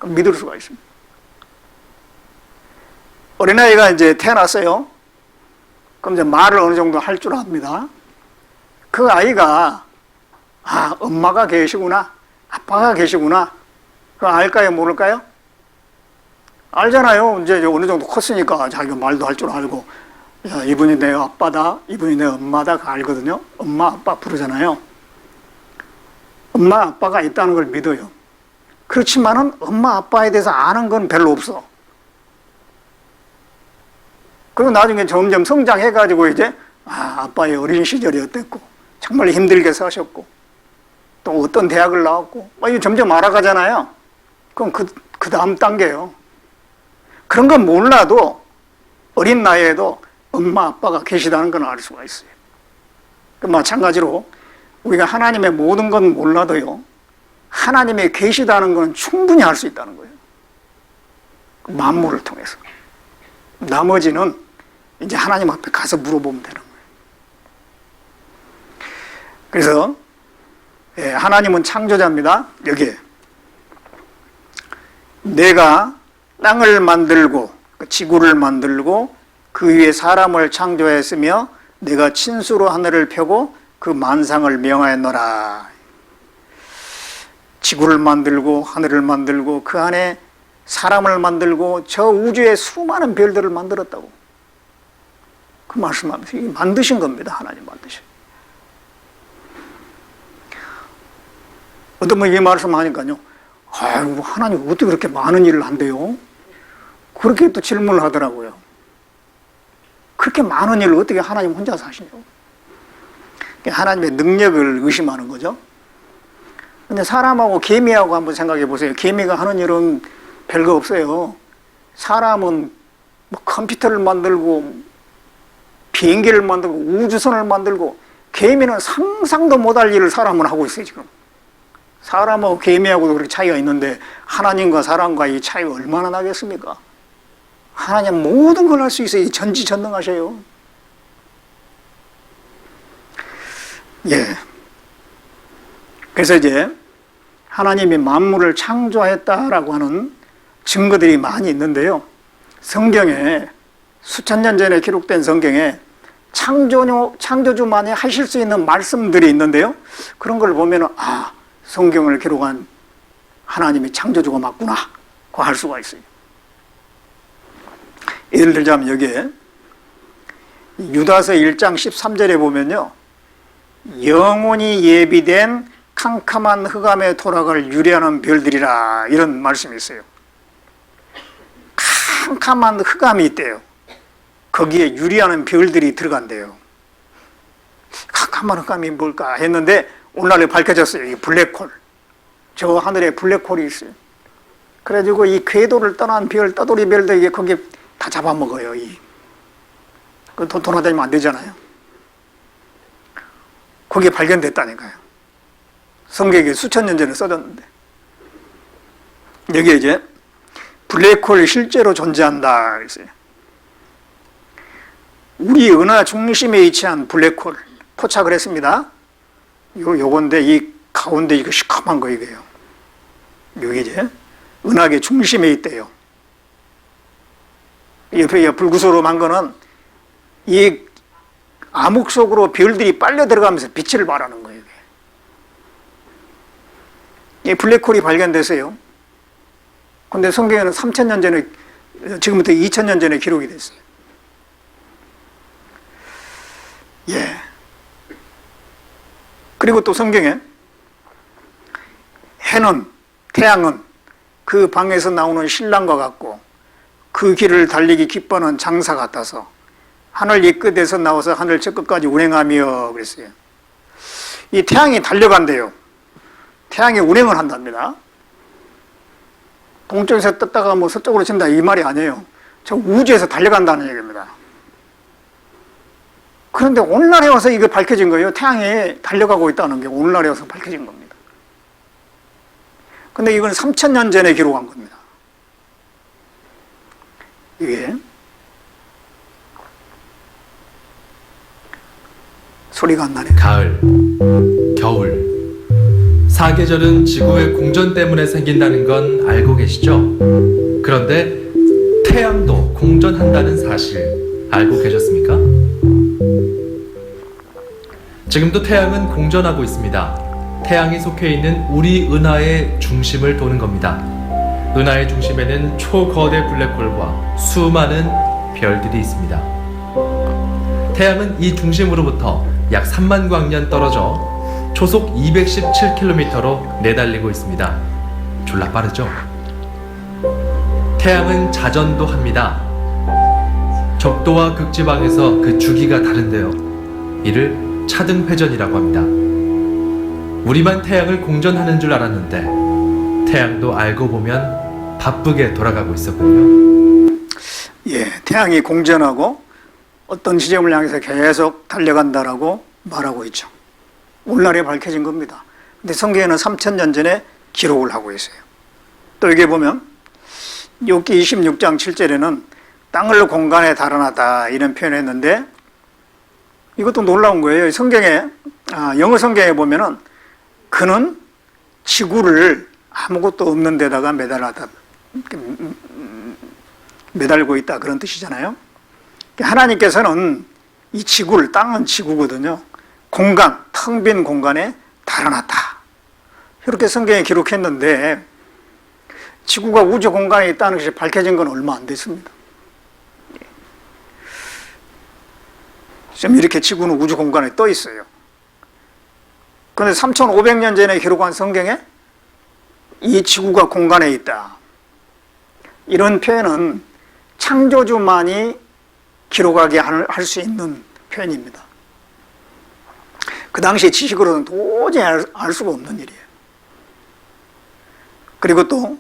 믿을 수가 있습니다. 어린아이가 이제 태어났어요. 그럼 이제 말을 어느 정도 할 줄 압니다. 그 아이가 엄마가 계시구나, 아빠가 계시구나. 그거 알까요, 모를까요? 알잖아요. 이제 어느 정도 컸으니까 자기가 말도 할 줄 알고, 야, 이분이 내 아빠다, 이분이 내 엄마다, 알거든요. 엄마, 아빠 부르잖아요. 엄마, 아빠가 있다는 걸 믿어요. 그렇지만은 엄마, 아빠에 대해서 아는 건 별로 없어. 그리고 나중에 점점 성장해가지고 이제, 아빠의 어린 시절이 어땠고, 정말 힘들게 사셨고, 또 어떤 대학을 나왔고, 이게 점점 알아가잖아요. 그럼 그 다음 단계예요. 그런 건 몰라도 어린 나이에도 엄마, 아빠가 계시다는 건 알 수가 있어요. 마찬가지로 우리가 하나님의 모든 건 몰라도요, 하나님의 계시다는 건 충분히 알 수 있다는 거예요. 만물을 통해서. 나머지는 이제 하나님 앞에 가서 물어보면 되는 거예요. 그래서 하나님은 창조자입니다. 여기에 내가 땅을 만들고 지구를 만들고 그 위에 사람을 창조했으며 내가 친수로 하늘을 펴고 그 만상을 명하였노라. 지구를 만들고 하늘을 만들고 그 안에 사람을 만들고 저 우주의 수많은 별들을 만들었다고 그 말씀하면서 만드신 겁니다. 하나님 만드신. 어떤 분이 이 말씀하니까요, 아이고 하나님 어떻게 그렇게 많은 일을 한대요? 그렇게 또 질문을 하더라고요. 그렇게 많은 일을 어떻게 하나님 혼자서 하시냐고. 하나님의 능력을 의심하는 거죠. 근데 사람하고 개미하고 한번 생각해 보세요. 개미가 하는 일은 별거 없어요. 사람은 뭐 컴퓨터를 만들고 비행기를 만들고 우주선을 만들고, 개미는 상상도 못할 일을 사람은 하고 있어요. 지금 사람하고 개미하고도 그렇게 차이가 있는데 하나님과 사람과의 차이가 얼마나 나겠습니까? 하나님 모든 걸 할 수 있어요. 전지전능하셔요. 그래서 이제 하나님이 만물을 창조했다라고 하는 증거들이 많이 있는데요. 성경에 수천 년 전에 기록된 성경에 창조주만이 하실 수 있는 말씀들이 있는데요. 그런 걸 보면 성경을 기록한 하나님이 창조주가 맞구나 고 할 수가 있어요. 예를 들자면 여기에 유다서 1장 13절에 보면요, 영원히 예비된 캄캄한 흑암에 돌아갈 유리하는 별들이라, 이런 말씀이 있어요. 캄캄한 흑암이 있대요. 거기에 유리하는 별들이 들어간대요. 캄캄한 흑암이 뭘까 했는데 오늘날에 밝혀졌어요. 이 블랙홀. 저 하늘에 블랙홀이 있어요. 그래가지고 이 궤도를 떠난 별, 떠돌이 별들 이게 거기에 다 잡아먹어요. 그 돌아다니면 안 되잖아요. 거기에 발견됐다니까요. 성경에 수천 년 전에 써졌는데, 여기에 이제 블랙홀이 실제로 존재한다 그랬어요. 우리 은하 중심에 위치한 블랙홀 포착을 했습니다. 요건데 이 가운데 이거 시커먼 거 이거예요. 여기 이제 은하계 중심에 있대요. 옆에 불구소름한 거는 이 암흑 속으로 별들이 빨려 들어가면서 빛을 발하는 거예요. 이 블랙홀이 발견됐어요. 근데 성경에는 3000년 전에, 지금부터 2000년 전에 기록이 됐어요. 그리고 또 성경에 해는, 태양은 그 방에서 나오는 신랑과 같고 그 길을 달리기 기뻐하는 장사 같아서 하늘 이 끝에서 나와서 하늘 저 끝까지 운행하며 그랬어요. 이 태양이 달려간대요. 태양이 운행을 한답니다. 동쪽에서 떴다가 뭐 서쪽으로 친다 이 말이 아니에요. 저 우주에서 달려간다는 얘기입니다. 그런데 오늘날에 와서 이게 밝혀진 거예요. 태양이 달려가고 있다는 게 오늘날에 와서 밝혀진 겁니다. 근데 이건 3000년 전에 기록한 겁니다. 이게 소리가 안 나네. 가을, 겨울. 사계절은 지구의 공전 때문에 생긴다는 건 알고 계시죠? 그런데 태양도 공전한다는 사실 알고 계셨습니까? 지금도 태양은 공전하고 있습니다. 태양이 속해 있는 우리 은하의 중심을 도는 겁니다. 은하의 중심에는 초거대 블랙홀과 수많은 별들이 있습니다. 태양은 이 중심으로부터 약 3만 광년 떨어져 초속 217km로 내달리고 있습니다. 졸라 빠르죠? 태양은 자전도 합니다. 적도와 극지방에서 그 주기가 다른데요. 이를 차등회전이라고 합니다. 우리만 태양을 공전하는 줄 알았는데 태양도 알고 보면 바쁘게 돌아가고 있었군요. 예, 태양이 공전하고 어떤 지점을 향해서 계속 달려간다라고 말하고 있죠. 오늘날에 밝혀진 겁니다. 근데 성경에는 3000년 전에 기록을 하고 있어요. 또 여기 보면 욥기 26장 7절에는 땅을 공간에 달아나다 이런 표현을 했는데 이것도 놀라운 거예요. 성경에 영어 성경에 보면은 그는 지구를 아무것도 없는 데다가 매달고 있다 그런 뜻이잖아요. 하나님께서는 이 지구를, 땅은 지구거든요. 공간, 텅 빈 공간에 달아났다. 이렇게 성경에 기록했는데 지구가 우주 공간에 있다는 것이 밝혀진 건 얼마 안 됐습니다. 지금 이렇게 지구는 우주 공간에 떠 있어요. 그런데 3500년 전에 기록한 성경에 이 지구가 공간에 있다. 이런 표현은 창조주만이 기록하게 할 수 있는 표현입니다. 그 당시에 지식으로는 도저히 알 수가 없는 일이에요. 그리고 또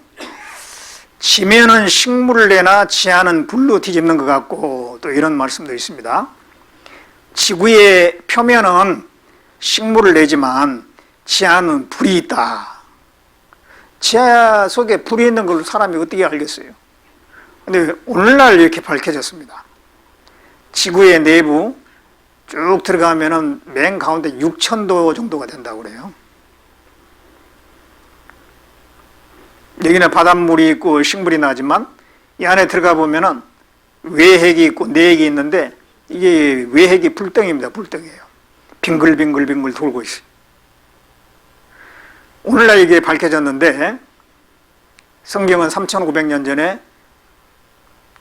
지면은 식물을 내나 지하는 불로 뒤집는 것 같고 또 이런 말씀도 있습니다. 지구의 표면은 식물을 내지만 지하는 불이 있다. 지하 속에 불이 있는 걸 사람이 어떻게 알겠어요? 근데 오늘날 이렇게 밝혀졌습니다. 지구의 내부 쭉 들어가면은 맨 가운데 6000도 정도가 된다고 그래요. 여기는 바닷물이 있고 식물이 나지만 이 안에 들어가 보면은 외핵이 있고 내핵이 있는데 이게 외핵이 불덩이입니다. 불덩이에요. 빙글빙글 돌고 있어요. 오늘날 이게 밝혀졌는데 성경은 3500년 전에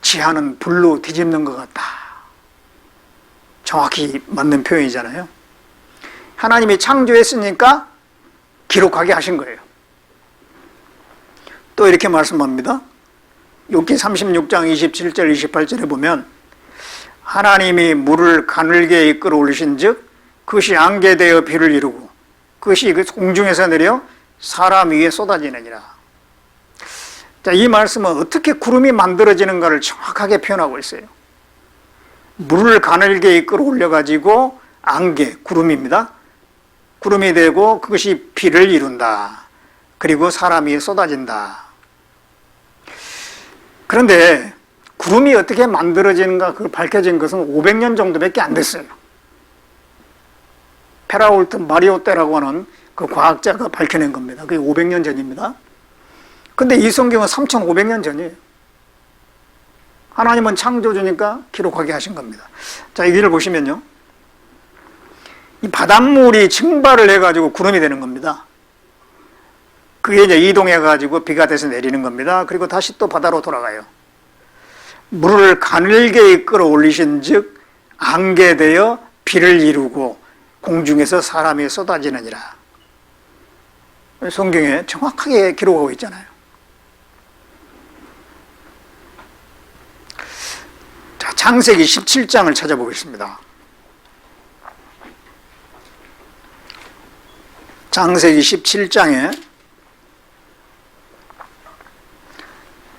지하는 불로 뒤집는 것 같다. 정확히 맞는 표현이잖아요. 하나님이 창조했으니까 기록하게 하신 거예요. 또 이렇게 말씀합니다. 욥기 36장 27절 28절에 보면 하나님이 물을 가늘게 이끌어 올리신 즉 그것이 안개되어 비를 이루고 그것이 공중에서 내려 사람 위에 쏟아지느니라. 자, 이 말씀은 어떻게 구름이 만들어지는가를 정확하게 표현하고 있어요. 물을 가늘게 이끌어 올려가지고 안개, 구름입니다. 구름이 되고 그것이 비를 이룬다. 그리고 사람 위에 쏟아진다. 그런데 구름이 어떻게 만들어지는가 그걸 밝혀진 것은 500년 정도밖에 안 됐어요. 페라울트 마리오떼라고 하는 그 과학자가 밝혀낸 겁니다. 그게 500년 전입니다. 근데 이 성경은 3500년 전이에요. 하나님은 창조주니까 기록하게 하신 겁니다. 자, 여기를 보시면요. 이 바닷물이 증발을 해가지고 구름이 되는 겁니다. 그게 이제 이동해가지고 비가 돼서 내리는 겁니다. 그리고 다시 또 바다로 돌아가요. 물을 가늘게 이끌어 올리신 즉 안개되어 비를 이루고 공중에서 사람이 쏟아지느니라. 성경에 정확하게 기록하고 있잖아요. 자, 창세기 17장을 찾아보겠습니다. 창세기 17장에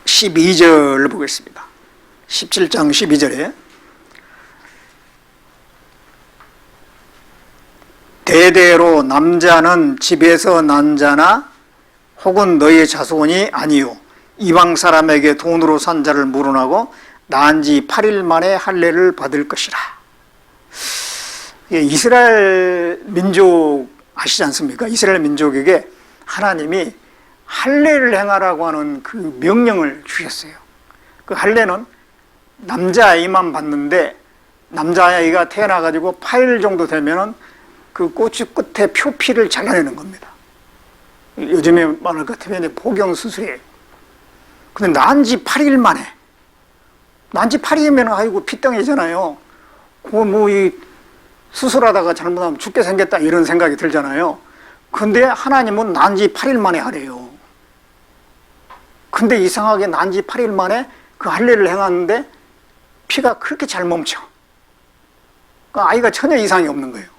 12절을 보겠습니다. 17장 12절에 대대로 남자는 집에서 난 자나 혹은 너의 자손이 아니요 이방 사람에게 돈으로 산 자를 물어나고 난 지 8일 만에 할례를 받을 것이라. 이스라엘 민족 아시지 않습니까? 이스라엘 민족에게 하나님이 할례를 행하라고 하는 그 명령을 주셨어요. 그 할례는 남자아이만 받는데 남자아이가 태어나가지고 8일 정도 되면은 그 꼬치 끝에 표피를 잘라내는 겁니다. 요즘에 말할 것 같으면 포경 수술이에요. 근데 난 지 8일 만에, 난 지 8일이면 아이고 피덩이잖아요. 이 수술하다가 잘못하면 죽게 생겼다 이런 생각이 들잖아요. 근데 하나님은 난 지 8일 만에 하래요. 근데 이상하게 난 지 8일 만에 그 할례를 행하는데 피가 그렇게 잘 멈춰. 그러니까 아이가 전혀 이상이 없는 거예요.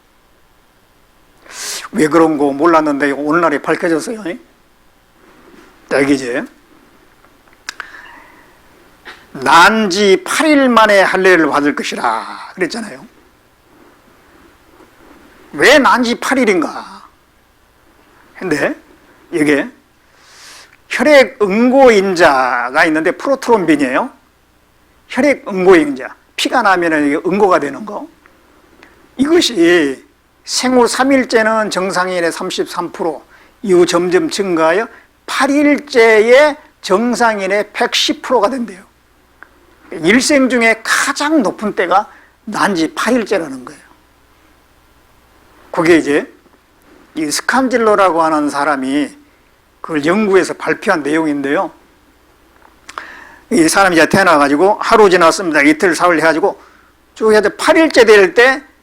왜 그런 거 몰랐는데 오늘날에 밝혀졌어요. 자, 여기 이제 난 지 8일 만에 할례를 받을 것이라 그랬잖아요. 왜 난 지 8일인가? 근데 이게 혈액 응고인자가 있는데 프로트롬빈이에요. 혈액 응고인자. 피가 나면 이게 응고가 되는 거. 이것이 생후 3일째는 정상인의 33%, 이후 점점 증가하여 8일째에 정상인의 110%가 된대요. 일생 중에 가장 높은 때가 난지 8일째라는 거예요. 그게 이제 이 스칸질러라고 하는 사람이 그걸 연구해서 발표한 내용인데요. 이 사람이 이제 태어나가지고 하루 지났습니다. 이틀, 사흘 해가지고 쭉 해서 8일째 될 때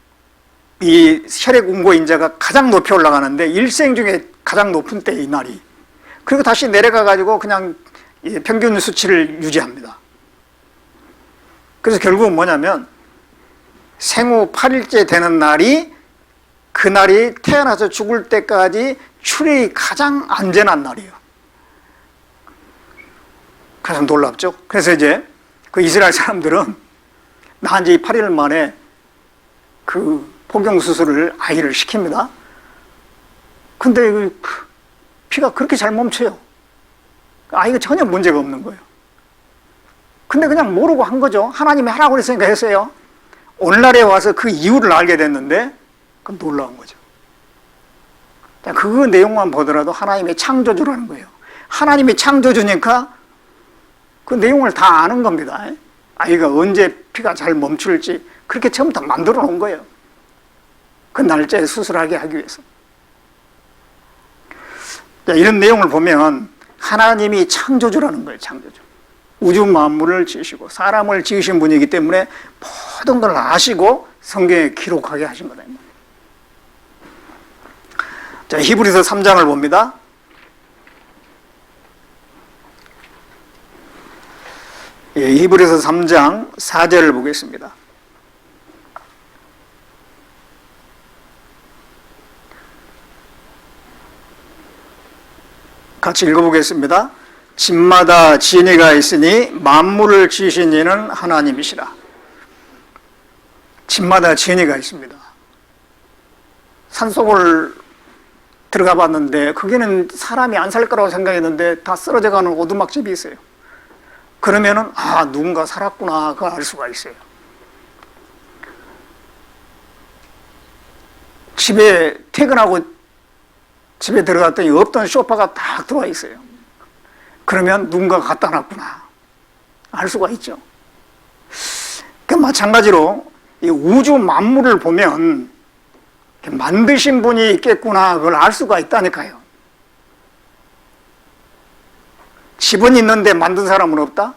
이 혈액 응고인자가 가장 높이 올라가는데 일생 중에 가장 높은 때 이 날이. 그리고 다시 내려가가지고 그냥 평균 수치를 유지합니다. 그래서 결국은 뭐냐면 생후 8일째 되는 날이 그날이 태어나서 죽을 때까지 출혈이 가장 안전한 날이에요. 그래서 놀랍죠. 그래서 이제 그 이스라엘 사람들은 난 지 8일 만에 그 포경수술을 아이를 시킵니다. 근데 그 피가 그렇게 잘 멈춰요. 아이가 전혀 문제가 없는 거예요. 근데 그냥 모르고 한 거죠. 하나님이 하라고 그랬으니까 했어요. 오늘날에 와서 그 이유를 알게 됐는데 그건 놀라운 거죠. 그 내용만 보더라도 하나님의 창조주라는 거예요. 하나님이 창조주니까 그 내용을 다 아는 겁니다. 아이가 언제 피가 잘 멈출지 그렇게 처음부터 만들어 놓은 거예요. 그 날짜에 수술하게 하기 위해서. 자, 이런 내용을 보면 하나님이 창조주라는 거예요. 창조주. 우주 만물을 지으시고 사람을 지으신 분이기 때문에 모든 걸 아시고 성경에 기록하게 하신 거다. 자, 히브리서 3장을 봅니다. 히브리서 3장 4절을 보겠습니다. 같이 읽어보겠습니다. 집마다 진이가 있으니 만물을 지으신 이는 하나님이시라. 집마다 진이가 있습니다. 산속을 들어가 봤는데 거기는 사람이 안 살 거라고 생각했는데 다 쓰러져가는 오두막집이 있어요. 그러면은 누군가 살았구나 그걸 알 수가 있어요. 집에 퇴근하고 집에 들어갔더니 없던 소파가 딱 들어와 있어요. 그러면 누군가가 갖다 놨구나 알 수가 있죠. 마찬가지로 이 우주 만물을 보면 만드신 분이 있겠구나 그걸 알 수가 있다니까요. 집은 있는데 만든 사람은 없다?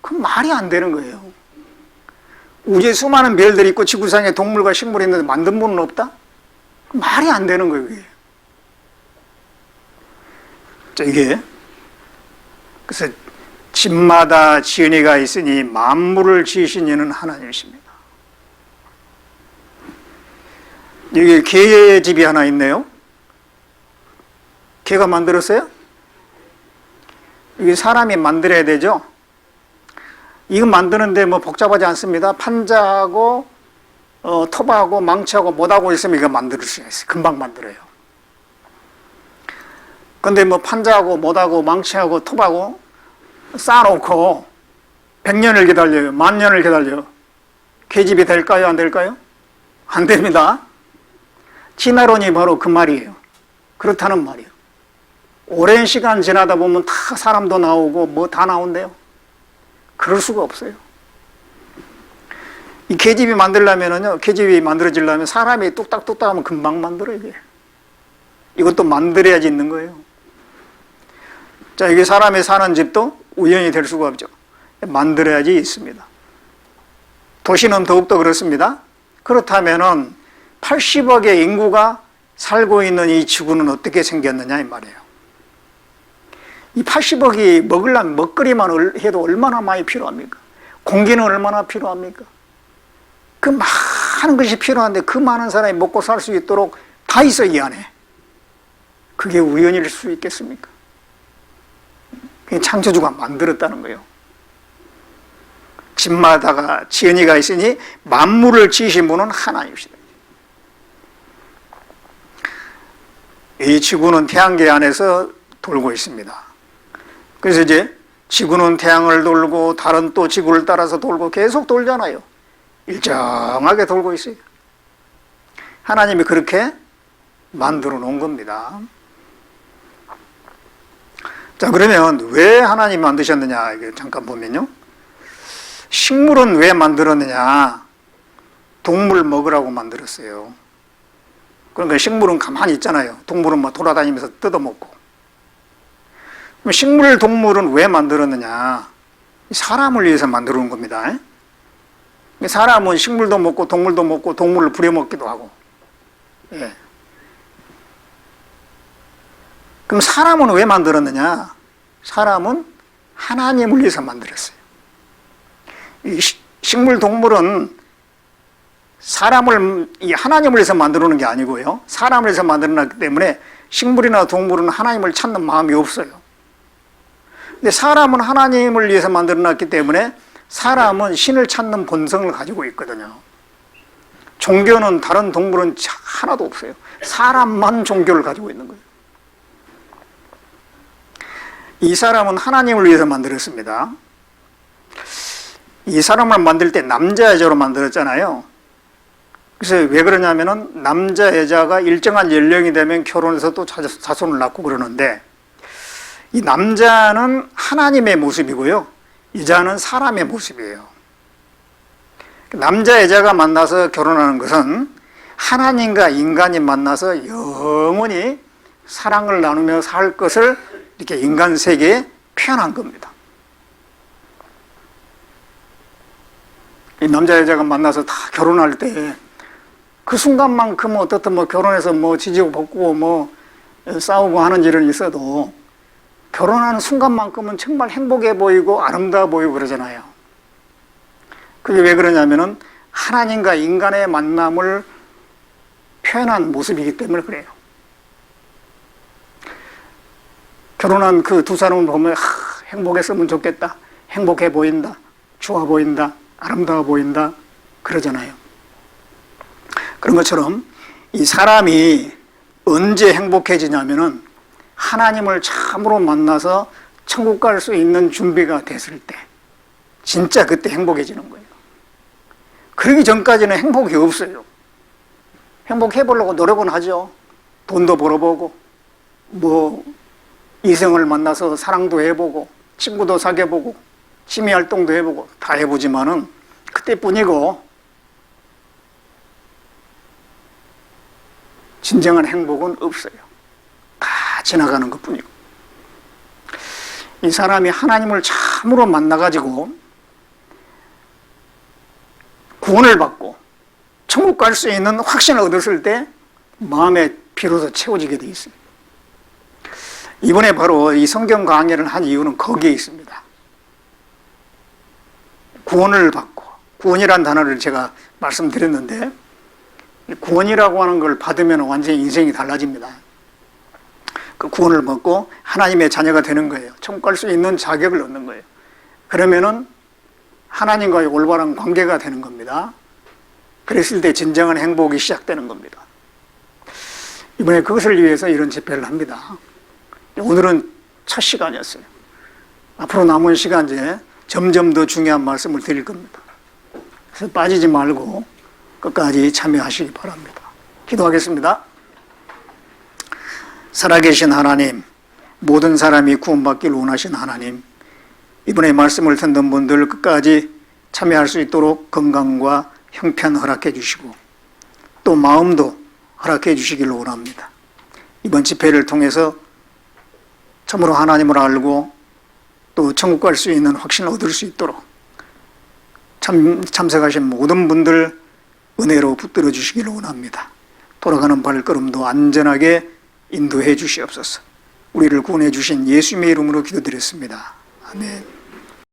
그건 말이 안 되는 거예요. 우주에 수많은 별들이 있고 지구상에 동물과 식물이 있는데 만든 분은 없다? 말이 안 되는 거예요. 그게. 자, 이게 그래서 집마다 지은이가 있으니 만물을 지으신 이는 하나님이십니다. 여기 개의 집이 하나 있네요. 개가 만들었어요? 이게 사람이 만들어야 되죠. 이거 만드는데 뭐 복잡하지 않습니다. 판자하고 톱하고 망치하고 못하고 있으면 이거 만들 수가 있어요. 금방 만들어요. 근데 뭐 판자하고 못하고 망치하고 톱하고 쌓아놓고 100년을 기다려요. 10,000년을 기다려요. 계집이 될까요? 안 될까요? 안 됩니다. 진화론이 바로 그 말이에요. 그렇다는 말이에요. 오랜 시간 지나다 보면 다 사람도 나오고 뭐 다 나온대요. 그럴 수가 없어요. 이 계집이 만들려면은요, 계집이 만들어지려면 사람이 뚝딱뚝딱 하면 금방 만들어야 돼요. 이것도 만들어야지 있는 거예요. 자, 이게 사람이 사는 집도 우연히 될 수가 없죠. 만들어야지 있습니다. 도시는 더욱더 그렇습니다. 그렇다면은 80억의 인구가 살고 있는 이 지구는 어떻게 생겼느냐 이 말이에요. 이 80억이 먹으려면 먹거리만 해도 얼마나 많이 필요합니까? 공기는 얼마나 필요합니까? 그 많은 것이 필요한데 그 많은 사람이 먹고 살 수 있도록 다 있어 이 안에. 그게 우연일 수 있겠습니까? 그게 창조주가 만들었다는 거예요. 집마다가 지은이가 있으니 만물을 지으신 분은 하나님이시다. 이 지구는 태양계 안에서 돌고 있습니다. 그래서 이제 지구는 태양을 돌고 달은 또 지구를 따라서 돌고 계속 돌잖아요. 일정하게 돌고 있어요. 하나님이 그렇게 만들어 놓은 겁니다. 자, 그러면 왜 하나님이 만드셨느냐 이게 잠깐 보면요. 식물은 왜 만들었느냐? 동물 먹으라고 만들었어요. 그러니까 식물은 가만히 있잖아요. 동물은 막 돌아다니면서 뜯어먹고. 그럼 식물, 동물은 왜 만들었느냐? 사람을 위해서 만들어 놓은 겁니다. 사람은 식물도 먹고 동물도 먹고 동물을 부려먹기도 하고. 예. 그럼 사람은 왜 만들었느냐? 사람은 하나님을 위해서 만들었어요. 이 식물, 동물은 사람을 하나님을 위해서 만들어 놓은 게 아니고요. 사람을 위해서 만들어 놨기 때문에 식물이나 동물은 하나님을 찾는 마음이 없어요. 근데 사람은 하나님을 위해서 만들어 놨기 때문에 사람은 신을 찾는 본성을 가지고 있거든요. 종교는 다른 동물은 하나도 없어요. 사람만 종교를 가지고 있는 거예요. 이 사람은 하나님을 위해서 만들었습니다. 이 사람을 만들 때 남자 여자로 만들었잖아요. 그래서 왜 그러냐면은 남자 여자가 일정한 연령이 되면 결혼해서 또 자손을 낳고 그러는데 이 남자는 하나님의 모습이고요. 여자는 사람의 모습이에요. 남자 여자가 만나서 결혼하는 것은 하나님과 인간이 만나서 영원히 사랑을 나누며 살 것을 이렇게 인간 세계에 표현한 겁니다. 이 남자 여자가 만나서 다 결혼할 때 그 순간만큼은 어떻든 뭐 결혼해서 뭐 지지고 볶고 뭐 싸우고 하는 일은 있어도 결혼하는 순간만큼은 정말 행복해 보이고 아름다워 보이고 그러잖아요. 그게 왜 그러냐면은 하나님과 인간의 만남을 표현한 모습이기 때문에 그래요. 결혼한 그 두 사람을 보면 행복했으면 좋겠다. 행복해 보인다. 좋아 보인다. 아름다워 보인다. 그러잖아요. 그런 것처럼 이 사람이 언제 행복해지냐면은 하나님을 참으로 만나서 천국 갈 수 있는 준비가 됐을 때 진짜 그때 행복해지는 거예요. 그러기 전까지는 행복이 없어요. 행복해 보려고 노력은 하죠. 돈도 벌어보고 뭐 이성을 만나서 사랑도 해보고 친구도 사귀어보고 취미활동도 해보고 다 해보지만은 그때뿐이고 진정한 행복은 없어요. 다 지나가는 것뿐이고. 이 사람이 하나님을 참으로 만나가지고 구원을 받고 천국 갈 수 있는 확신을 얻었을 때 마음에 비로소 채워지게 되어 있습니다. 이번에 바로 이 성경 강의를 한 이유는 거기에 있습니다. 구원을 받고, 구원이라는 단어를 제가 말씀드렸는데 구원이라고 하는 걸 받으면 완전히 인생이 달라집니다. 그 구원을 받고 하나님의 자녀가 되는 거예요. 천국 갈 수 있는 자격을 얻는 거예요. 그러면은 하나님과의 올바른 관계가 되는 겁니다. 그랬을 때 진정한 행복이 시작되는 겁니다. 이번에 그것을 위해서 이런 집회를 합니다. 오늘은 첫 시간이었어요. 앞으로 남은 시간에 점점 더 중요한 말씀을 드릴 겁니다. 그래서 빠지지 말고 끝까지 참여하시기 바랍니다. 기도하겠습니다. 살아계신 하나님, 모든 사람이 구원받기를 원하신 하나님, 이번에 말씀을 듣는 분들 끝까지 참여할 수 있도록 건강과 형편 허락해 주시고 또 마음도 허락해 주시기를 원합니다. 이번 집회를 통해서 참으로 하나님을 알고 또 천국 갈 수 있는 확신을 얻을 수 있도록 참석하신 모든 분들 은혜로 붙들어 주시기를 원합니다. 돌아가는 발걸음도 안전하게 인도해 주시옵소서. 우리를 구원해 주신 예수님의 이름으로 기도드렸습니다. 아멘.